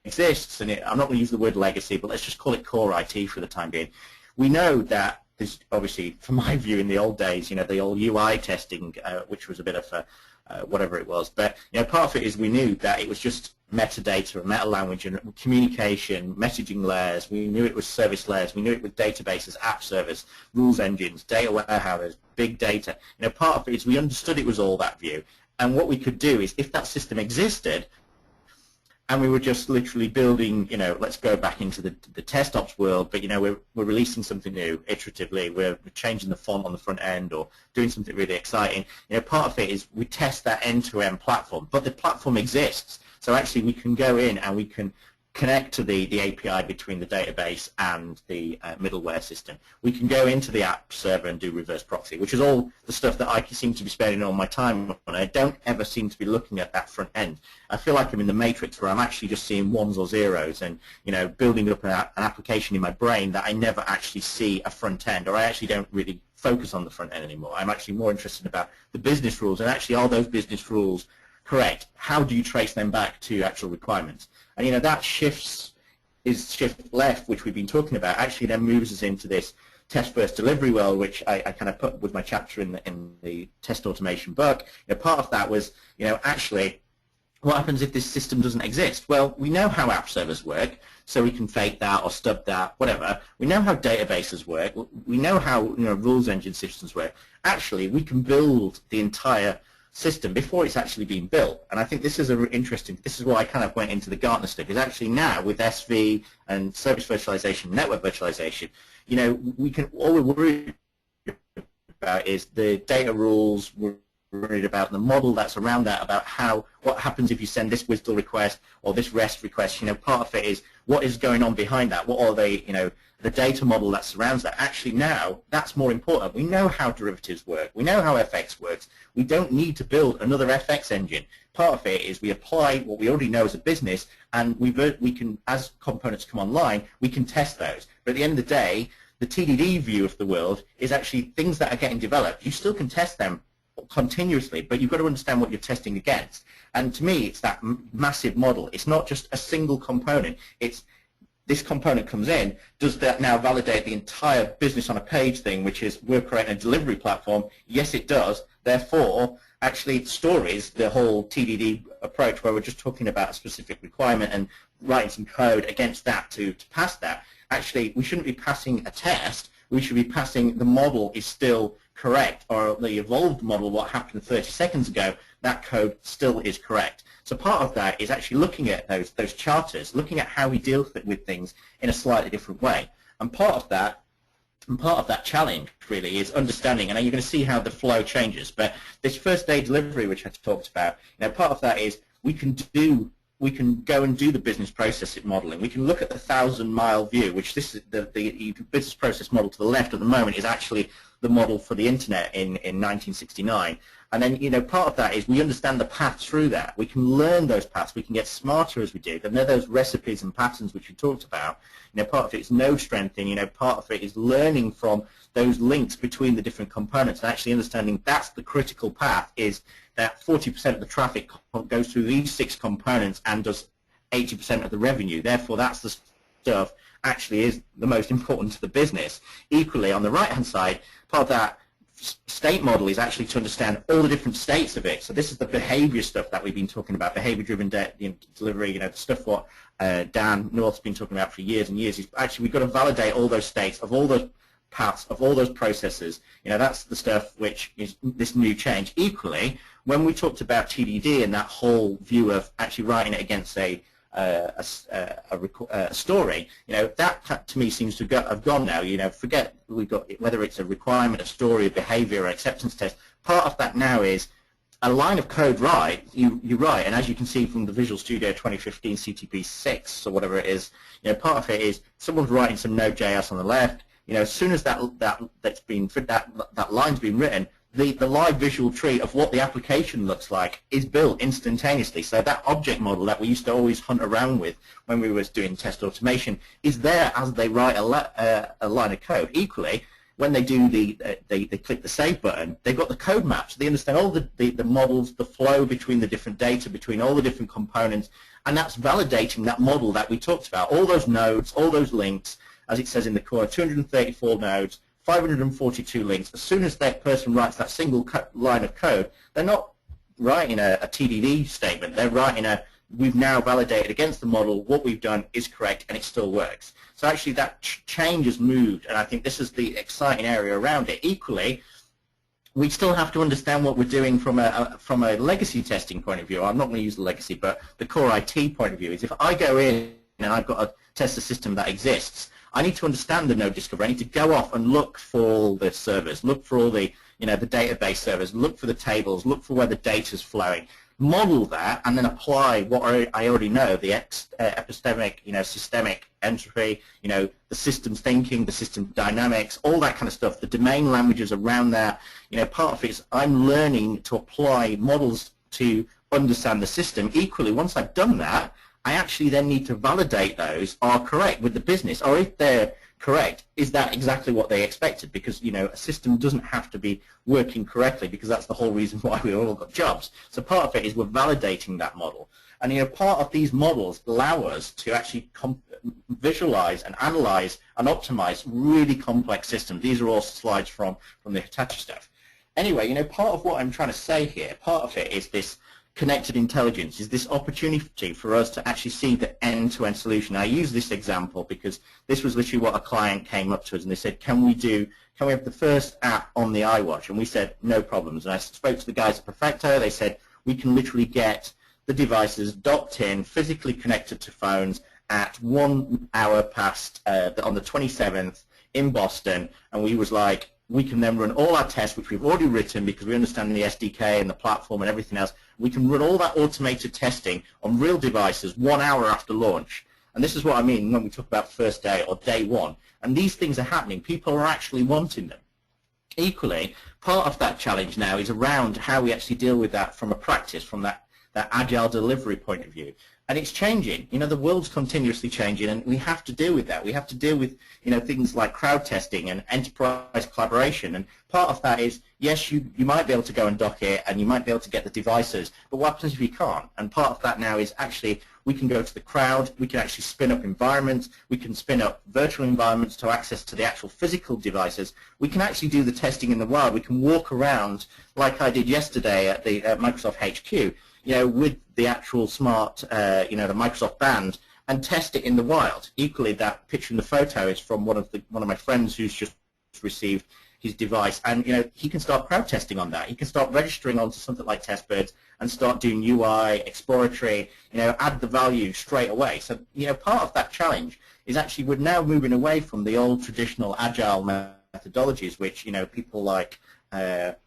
exists, and I'm not going to use the word legacy, but let's just call it CoreIT for the time being. We know that. This obviously, from my view, in the old days, the old UI testing, which was a bit of a whatever it was. But part of it is we knew that it was just metadata and meta language and communication, messaging layers. We knew it was service layers. We knew it was databases, app servers, rules engines, data warehouses, big data. Part of it is we understood it was all that view. And what we could do is, if that system existed, and we were just literally building, let's go back into the TestOps world, but, we're releasing something new iteratively. We're changing the font on the front end or doing something really exciting. Part of it is we test that end-to-end platform, but the platform exists. So actually we can go in and we can connect to the API between the database and the middleware system. We can go into the app server and do reverse proxy, which is all the stuff that I seem to be spending all my time on. I don't ever seem to be looking at that front end. I feel like I'm in the matrix where I'm actually just seeing ones or zeros and building up an application in my brain that I never actually see a front end, or I actually don't really focus on the front end anymore. I'm actually more interested about the business rules, and actually are those business rules correct? How do you trace them back to actual requirements? And that shift left, which we've been talking about, actually then moves us into this test-first delivery world, which I kind of put with my chapter in the test automation book. Part of that was, actually, what happens if this system doesn't exist? Well, we know how app servers work, so we can fake that or stub that, whatever. We know how databases work. We know how rules engine systems work. Actually, we can build the entire system before it's actually been built. And I think this is interesting. This is why I kind of went into the Gartner stuff. Is actually now with SV and service virtualization, network virtualization, we can all we're worried about is the data rules. We're worried about the model that's around that, about what happens if you send this WSDL request or this REST request. Part of it is what is going on behind that. What are the data model that surrounds that? Actually, now that's more important. We know how derivatives work. We know how FX works. We don't need to build another FX engine. Part of it is we apply what we already know as a business, and we can, as components come online, we can test those. But at the end of the day, the TDD view of the world is actually things that are getting developed. You still can test them continuously, but you've got to understand what you're testing against. And to me, it's that massive model. It's not just a single component. It's this component comes in, does that now validate the entire business on a page thing, which is we're creating a delivery platform? Yes, it does. Therefore, actually, stories, the whole TDD approach where we're just talking about a specific requirement and writing some code against that to pass that, actually, we shouldn't be passing a test. We should be passing the model is still correct, or the evolved model, what happened 30 seconds ago, that code still is correct. So part of that is actually looking at those charters, looking at how we deal with things in a slightly different way. And part of that challenge really is understanding, and you're going to see how the flow changes. But this first day delivery, which I talked about, part of that is we can go and do the business process modeling. We can look at the 1,000-mile view, which this is the business process model to the left at the moment is actually the model for the internet in 1969. And then, part of that is we understand the path through that. We can learn those paths. We can get smarter as we do. And they're those recipes and patterns which we talked about. Part of it is node strengthening. Part of it is learning from those links between the different components and actually understanding that's the critical path, is that 40% of the traffic goes through these 6 components and does 80% of the revenue. Therefore, that's the stuff actually is the most important to the business. Equally, on the right-hand side, part of that state model is actually to understand all the different states of it. So this is the behavior stuff that we've been talking about, behavior-driven delivery, the stuff what Dan North's been talking about for years and years. Actually, we've got to validate all those states of all those paths, of all those processes. That's the stuff which is this new change. Equally, when we talked about TDD and that whole view of actually writing it against a story, that to me seems to have gone now. Forget we've got whether it's a requirement, a story, a behavior, or acceptance test. Part of that now is a line of code you write, and as you can see from the Visual Studio 2015 CTP 6 or whatever it is, part of it is someone's writing some Node.js on the left. As soon as that line's been written, the live visual tree of what the application looks like is built instantaneously. So that object model that we used to always hunt around with when we was doing test automation is there as they write a line of code. Equally, when they do they click the save button, they've got the code maps. They understand all the models, the flow between the different data, between all the different components, and that's validating that model that we talked about. All those nodes, all those links, as it says in the core, 234 nodes, 542 links. As soon as that person writes that single line of code, they're not writing a TDD statement. They're writing we've now validated against the model, what we've done is correct, and it still works. So actually that change has moved, and I think this is the exciting area around it. Equally, we still have to understand what we're doing from a legacy testing point of view. I'm not going to use the legacy, but the CoreIT point of view is if I go in and I've got to test a system that exists, I need to understand the node discovery. I need to go off and look for all the servers, look for all the the database servers, look for the tables, look for where the data's flowing, model that, and then apply what I already know, the epistemic, systemic entropy, the systems thinking, the system dynamics, all that kind of stuff, the domain languages around that. Part of it is I'm learning to apply models to understand the system. Equally, once I've done that, I actually then need to validate those are correct with the business, or if they're correct, is that exactly what they expected? Because a system doesn't have to be working correctly, because that's the whole reason why we all got jobs. So part of it is we're validating that model, and part of these models allow us to actually visualize and analyze and optimize really complex systems. These are all slides from the Hitachi stuff. Anyway, part of what I'm trying to say here, part of it is this connected intelligence, is this opportunity for us to actually see the end-to-end solution. I use this example because this was literally what a client came up to us and they said, can we have the first app on the iWatch? And we said, no problems. And I spoke to the guys at Perfecto. They said, we can literally get the devices docked in, physically connected to phones at 1 hour past on the 27th in Boston. And we was like, we can then run all our tests, which we've already written because we understand the SDK and the platform and everything else. We can run all that automated testing on real devices 1 hour after launch. And this is what I mean when we talk about first day or day one. And these things are happening. People are actually wanting them. Equally, part of that challenge now is around how we actually deal with that from a practice, from that agile delivery point of view. And it's changing. You know, the world's continuously changing, and we have to deal with that. We have to deal with, you know, things like crowd testing and enterprise collaboration. And part of that is, yes, you might be able to go and dock it, and you might be able to get the devices, but what happens if you can't? And part of that now is actually we can go to the crowd, we can actually spin up environments, we can spin up virtual environments to access to the actual physical devices. We can actually do the testing in the wild. We can walk around like I did yesterday at the Microsoft HQ, you know, with the actual smart, you know, the Microsoft Band, and test it in the wild. Equally, that picture in the photo is from one of my friends who's just received his device, and you know, he can start crowd testing on that. He can start registering onto something like Testbirds and start doing UI, exploratory, you know, add the value straight away. So, you know, part of that challenge is actually we're now moving away from the old traditional agile methodologies, which, you know, people like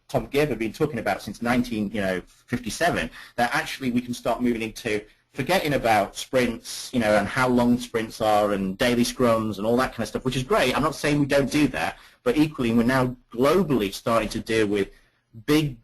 Tom Gibb have been talking about since 1957, that actually we can start moving into forgetting about sprints, you know, and how long sprints are and daily scrums and all that kind of stuff, which is great. I'm not saying we don't do that, but equally we're now globally starting to deal with big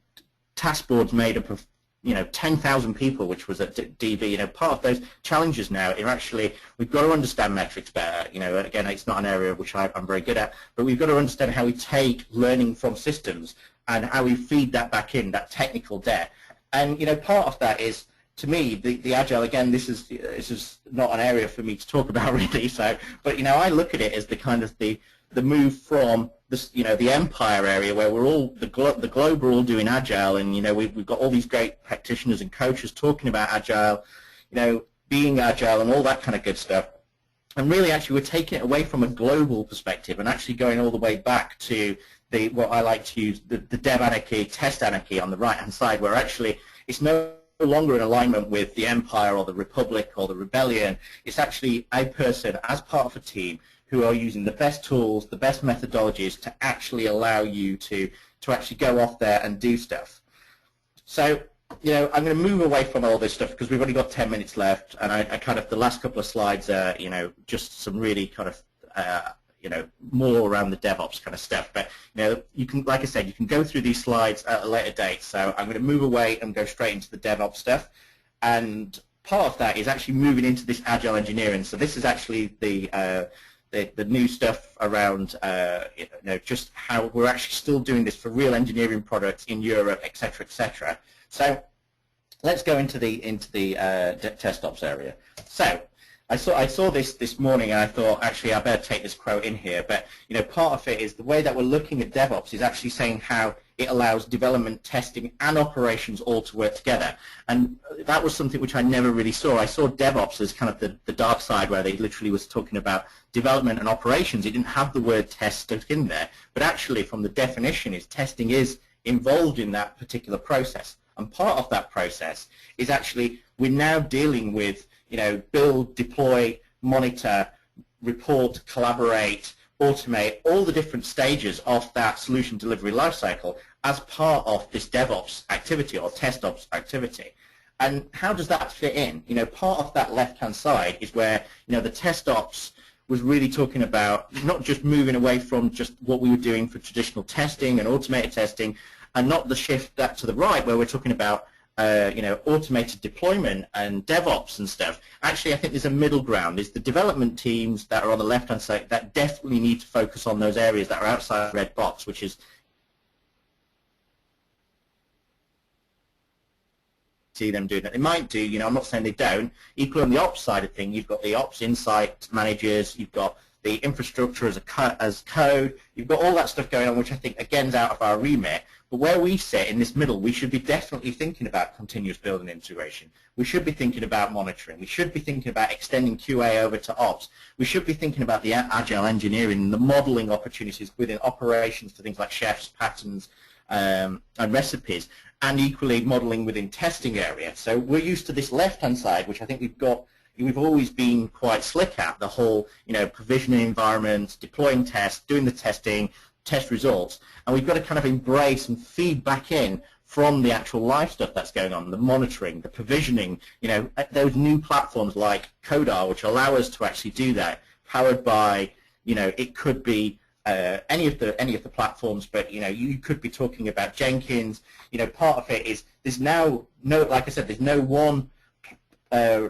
task boards made up of, you know, 10,000 people, which was at DB. You know, part of those challenges now are actually, we've got to understand metrics better. You know, again, it's not an area which I'm very good at, but we've got to understand how we take learning from systems and how we feed that back in, that technical debt. And, you know, part of that is, to me, the Agile, again, this is not an area for me to talk about really, so, but, you know, I look at it as the kind of the move from this, you know, the empire area where we're all, the globe are all doing Agile, and, you know, we've got all these great practitioners and coaches talking about Agile, you know, being Agile and all that kind of good stuff. And really, actually, we're taking it away from a global perspective and actually going all the way back to what I like to use, the dev anarchy, test anarchy on the right-hand side, where actually it's no longer in alignment with the empire or the republic or the rebellion. It's actually a person as part of a team who are using the best tools, the best methodologies to actually allow you to actually go off there and do stuff. So, you know, I'm going to move away from all this stuff because we've only got 10 minutes left, and I kind of, the last couple of slides are, you know, just some really kind of, you know, more around the DevOps kind of stuff. But, you know, you can, like I said, you can go through these slides at a later date. So I'm going to move away and go straight into the DevOps stuff. And part of that is actually moving into this Agile engineering. So this is actually the new stuff around, you know, just how we're actually still doing this for real engineering products in Europe, et cetera, et cetera. So let's go into the TestOps area. So I saw this morning, and I thought, actually, I better take this quote in here. But, you know, part of it is the way that we're looking at DevOps is actually saying how it allows development, testing, and operations all to work together. And that was something which I never really saw. I saw DevOps as kind of the dark side, where they literally was talking about development and operations. It didn't have the word test stuck in there. But actually, from the definition, is testing is involved in that particular process. And part of that process is actually we're now dealing with, you know, build, deploy, monitor, report, collaborate, automate, all the different stages of that solution delivery lifecycle as part of this DevOps activity or TestOps activity. And how does that fit in? You know, part of that left-hand side is where, you know, the TestOps was really talking about not just moving away from just what we were doing for traditional testing and automated testing, and not the shift that to the right where we're talking about you know, automated deployment and DevOps and stuff. Actually, I think there's a middle ground. There's the development teams that are on the left-hand side that definitely need to focus on those areas that are outside the red box, which is see them doing that. They might do, you know, I'm not saying they don't. Equally on the ops side of things, you've got the ops insight managers, you've got the infrastructure as code, you've got all that stuff going on, which I think, again, is out of our remit. But where we sit in this middle, we should be definitely thinking about continuous building integration. We should be thinking about monitoring. We should be thinking about extending QA over to ops. We should be thinking about the agile engineering, the modeling opportunities within operations for things like chefs, patterns, and recipes, and equally modeling within testing area. So we're used to this left-hand side, which I think we've always been quite slick at, the whole, you know, provisioning environments, deploying tests, doing the testing, test results, and we've got to kind of embrace and feed back in from the actual live stuff that's going on, the monitoring, the provisioning, those new platforms like CoreIT, which allow us to actually do that, powered by, it could be any of the platforms, but you could be talking about Jenkins. Part of it is there's now like I said, there's no one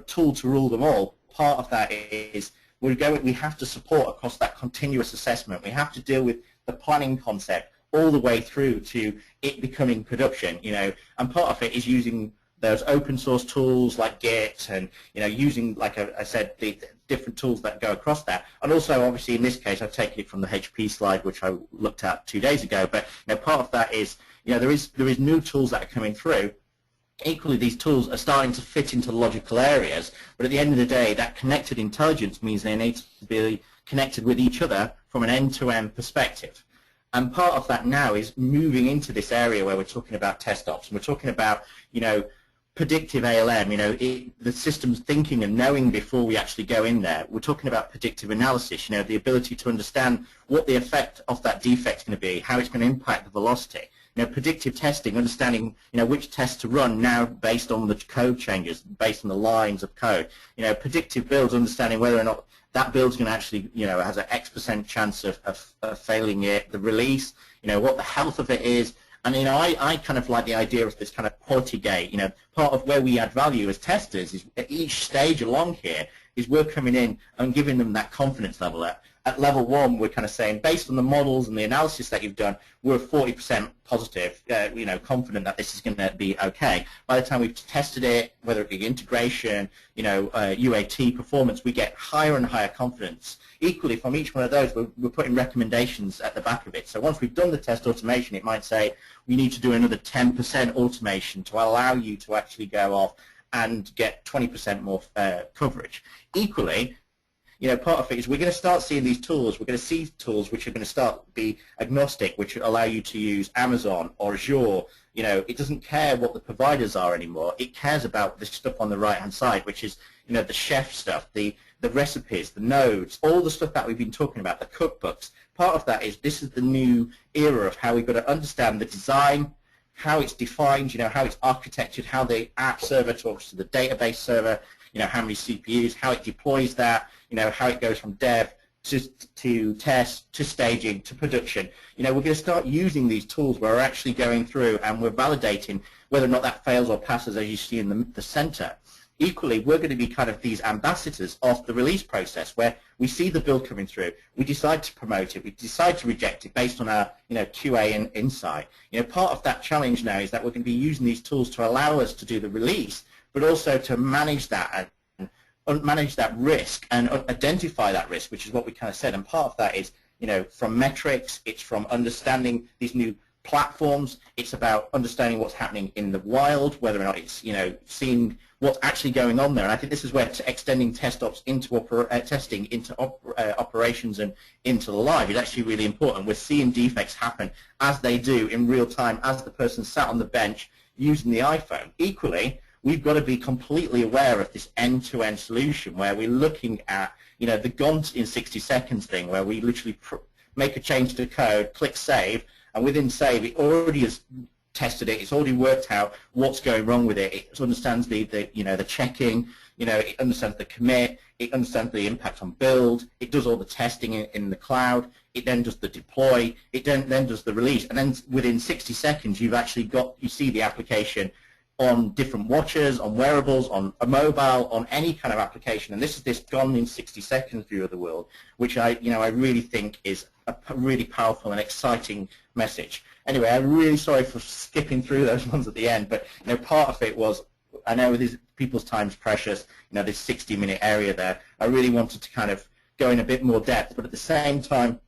tool to rule them all. Part of that is we have to support across that continuous assessment. We have to deal with the planning concept all the way through to it becoming production. And part of it is using those open source tools like Git, and using, like I said, the different tools that go across that. And also, obviously, in this case, I've taken it from the HP slide, which I looked at 2 days ago. But part of that is, there is new tools that are coming through. Equally, these tools are starting to fit into logical areas, but at the end of the day, that connected intelligence means they need to be connected with each other from an end-to-end perspective. And part of that now is moving into this area where we're talking about test ops, and we're talking about, predictive ALM, the system's thinking and knowing before we actually go in there. We're talking about predictive analysis, the ability to understand what the effect of that defect is going to be, how it's going to impact the velocity. Predictive testing, understanding, which tests to run now based on the code changes, based on the lines of code. Predictive builds, understanding whether or not that build's going to actually, has an X% chance of failing it, the release, what the health of it is. And, I kind of like the idea of this kind of quality gate. Part of where we add value as testers is at each stage along here is we're coming in and giving them that confidence level. At level 1, we're kind of saying, based on the models and the analysis that you've done, we're 40% positive, confident that this is going to be okay. By the time we've tested it, whether it be integration, UAT performance, we get higher and higher confidence. Equally, from each one of those, we're putting recommendations at the back of it. So once we've done the test automation, it might say, we need to do another 10% automation to allow you to actually go off and get 20% more coverage. Equally, part of it is we're going to start seeing these tools. We're going to see tools which are going to start be agnostic, which allow you to use Amazon or Azure. It doesn't care what the providers are anymore. It cares about the stuff on the right-hand side, which is, the chef stuff, the recipes, the nodes, all the stuff that we've been talking about, the cookbooks. Part of that is this is the new era of how we've got to understand the design, how it's defined, how it's architectured, how the app server talks to the database server, how many CPUs, how it deploys that, how it goes from dev to test to staging to production. We're going to start using these tools where we're actually going through and we're validating whether or not that fails or passes, as you see in the center. Equally, we're going to be kind of these ambassadors of the release process where we see the build coming through, we decide to promote it, we decide to reject it based on our QA and insight. Part of that challenge now is that we're going to be using these tools to allow us to do the release, but also to manage that and manage that risk and identify that risk, which is what we kind of said. And part of that is, from metrics, it's from understanding these new platforms, it's about understanding what's happening in the wild, whether or not it's, seeing what's actually going on there. And I think this is where extending test ops into testing into operations and into the live is actually really important. We're seeing defects happen as they do in real time as the person sat on the bench using the iPhone. Equally, we've got to be completely aware of this end-to-end solution where we're looking at, the gone in 60 seconds thing, where we literally make a change to code, click save, and within save, it already has tested it. It's already worked out what's going wrong with it. It understands the checking. It understands the commit. It understands the impact on build. It does all the testing in the cloud. It then does the deploy. It then does the release. And then within 60 seconds, you see the application on different watches, on wearables, on a mobile, on any kind of application. And this is this gone in 60 seconds view of the world, which I really think is a really powerful and exciting message. Anyway, I'm really sorry for skipping through those ones at the end, but part of it was, I know people's time's precious, this 60-minute area there. I really wanted to kind of go in a bit more depth, but at the same time,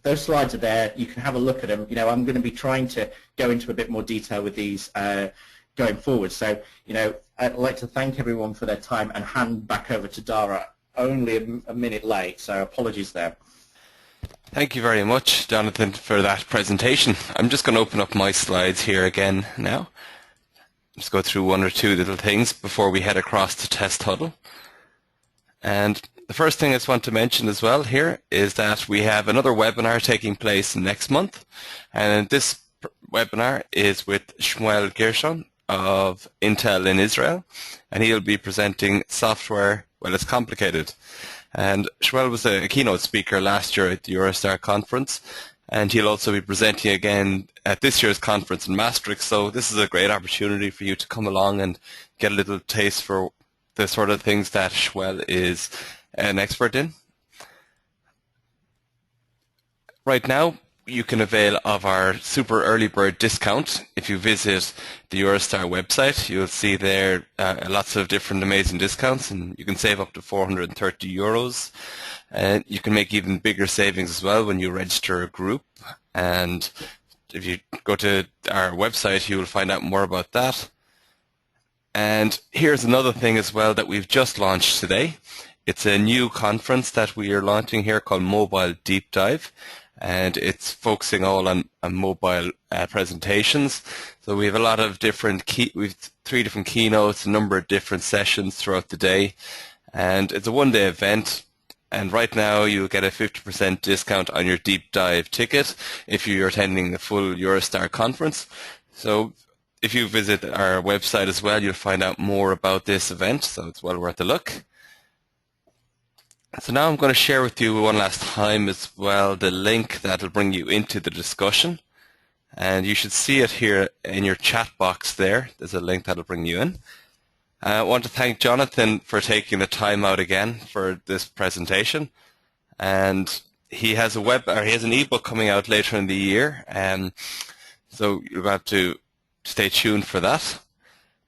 those slides are there. You can have a look at them. I'm going to be trying to go into a bit more detail with these going forward. So, I'd like to thank everyone for their time and hand back over to Dara, only a minute late, so apologies there. Thank you very much, Jonathan, for that presentation. I'm just going to open up my slides here again now. Let's go through one or two little things before we head across to Test Huddle. And the first thing I just want to mention as well here is that we have another webinar taking place next month, and this webinar is with Shmuel Gershon of Intel in Israel, and he'll be presenting software, well, it's complicated. And Shmuel was a keynote speaker last year at the EuroSTAR conference, and he'll also be presenting again at this year's conference in Maastricht, so this is a great opportunity for you to come along and get a little taste for the sort of things that Shmuel is an expert in. Right now, you can avail of our super early bird discount. If you visit the EuroSTAR website, you'll see there lots of different amazing discounts, and you can save up to 430 euros. And you can make even bigger savings as well when you register a group. And if you go to our website, you will find out more about that. And here's another thing as well that we've just launched today. It's a new conference that we are launching here called Mobile Deep Dive, and it's focusing all on mobile presentations. So we have a lot of different we've 3 different keynotes, a number of different sessions throughout the day, and it's a one-day event. And right now you'll get a 50% discount on your deep dive ticket if you're attending the full EuroSTAR conference. So if you visit our website as well, you'll find out more about this event, so it's well worth a look. So now I'm going to share with you one last time as well the link that will bring you into the discussion. And you should see it here in your chat box there. There's a link that will bring you in. I want to thank Jonathan for taking the time out again for this presentation. And he has an ebook coming out later in the year. So you'll have to stay tuned for that.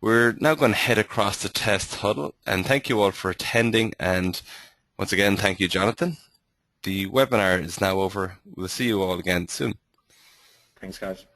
We're now going to head across the test huddle. And thank you all for attending. And once again, thank you, Jonathan. The webinar is now over. We'll see you all again soon. Thanks, guys.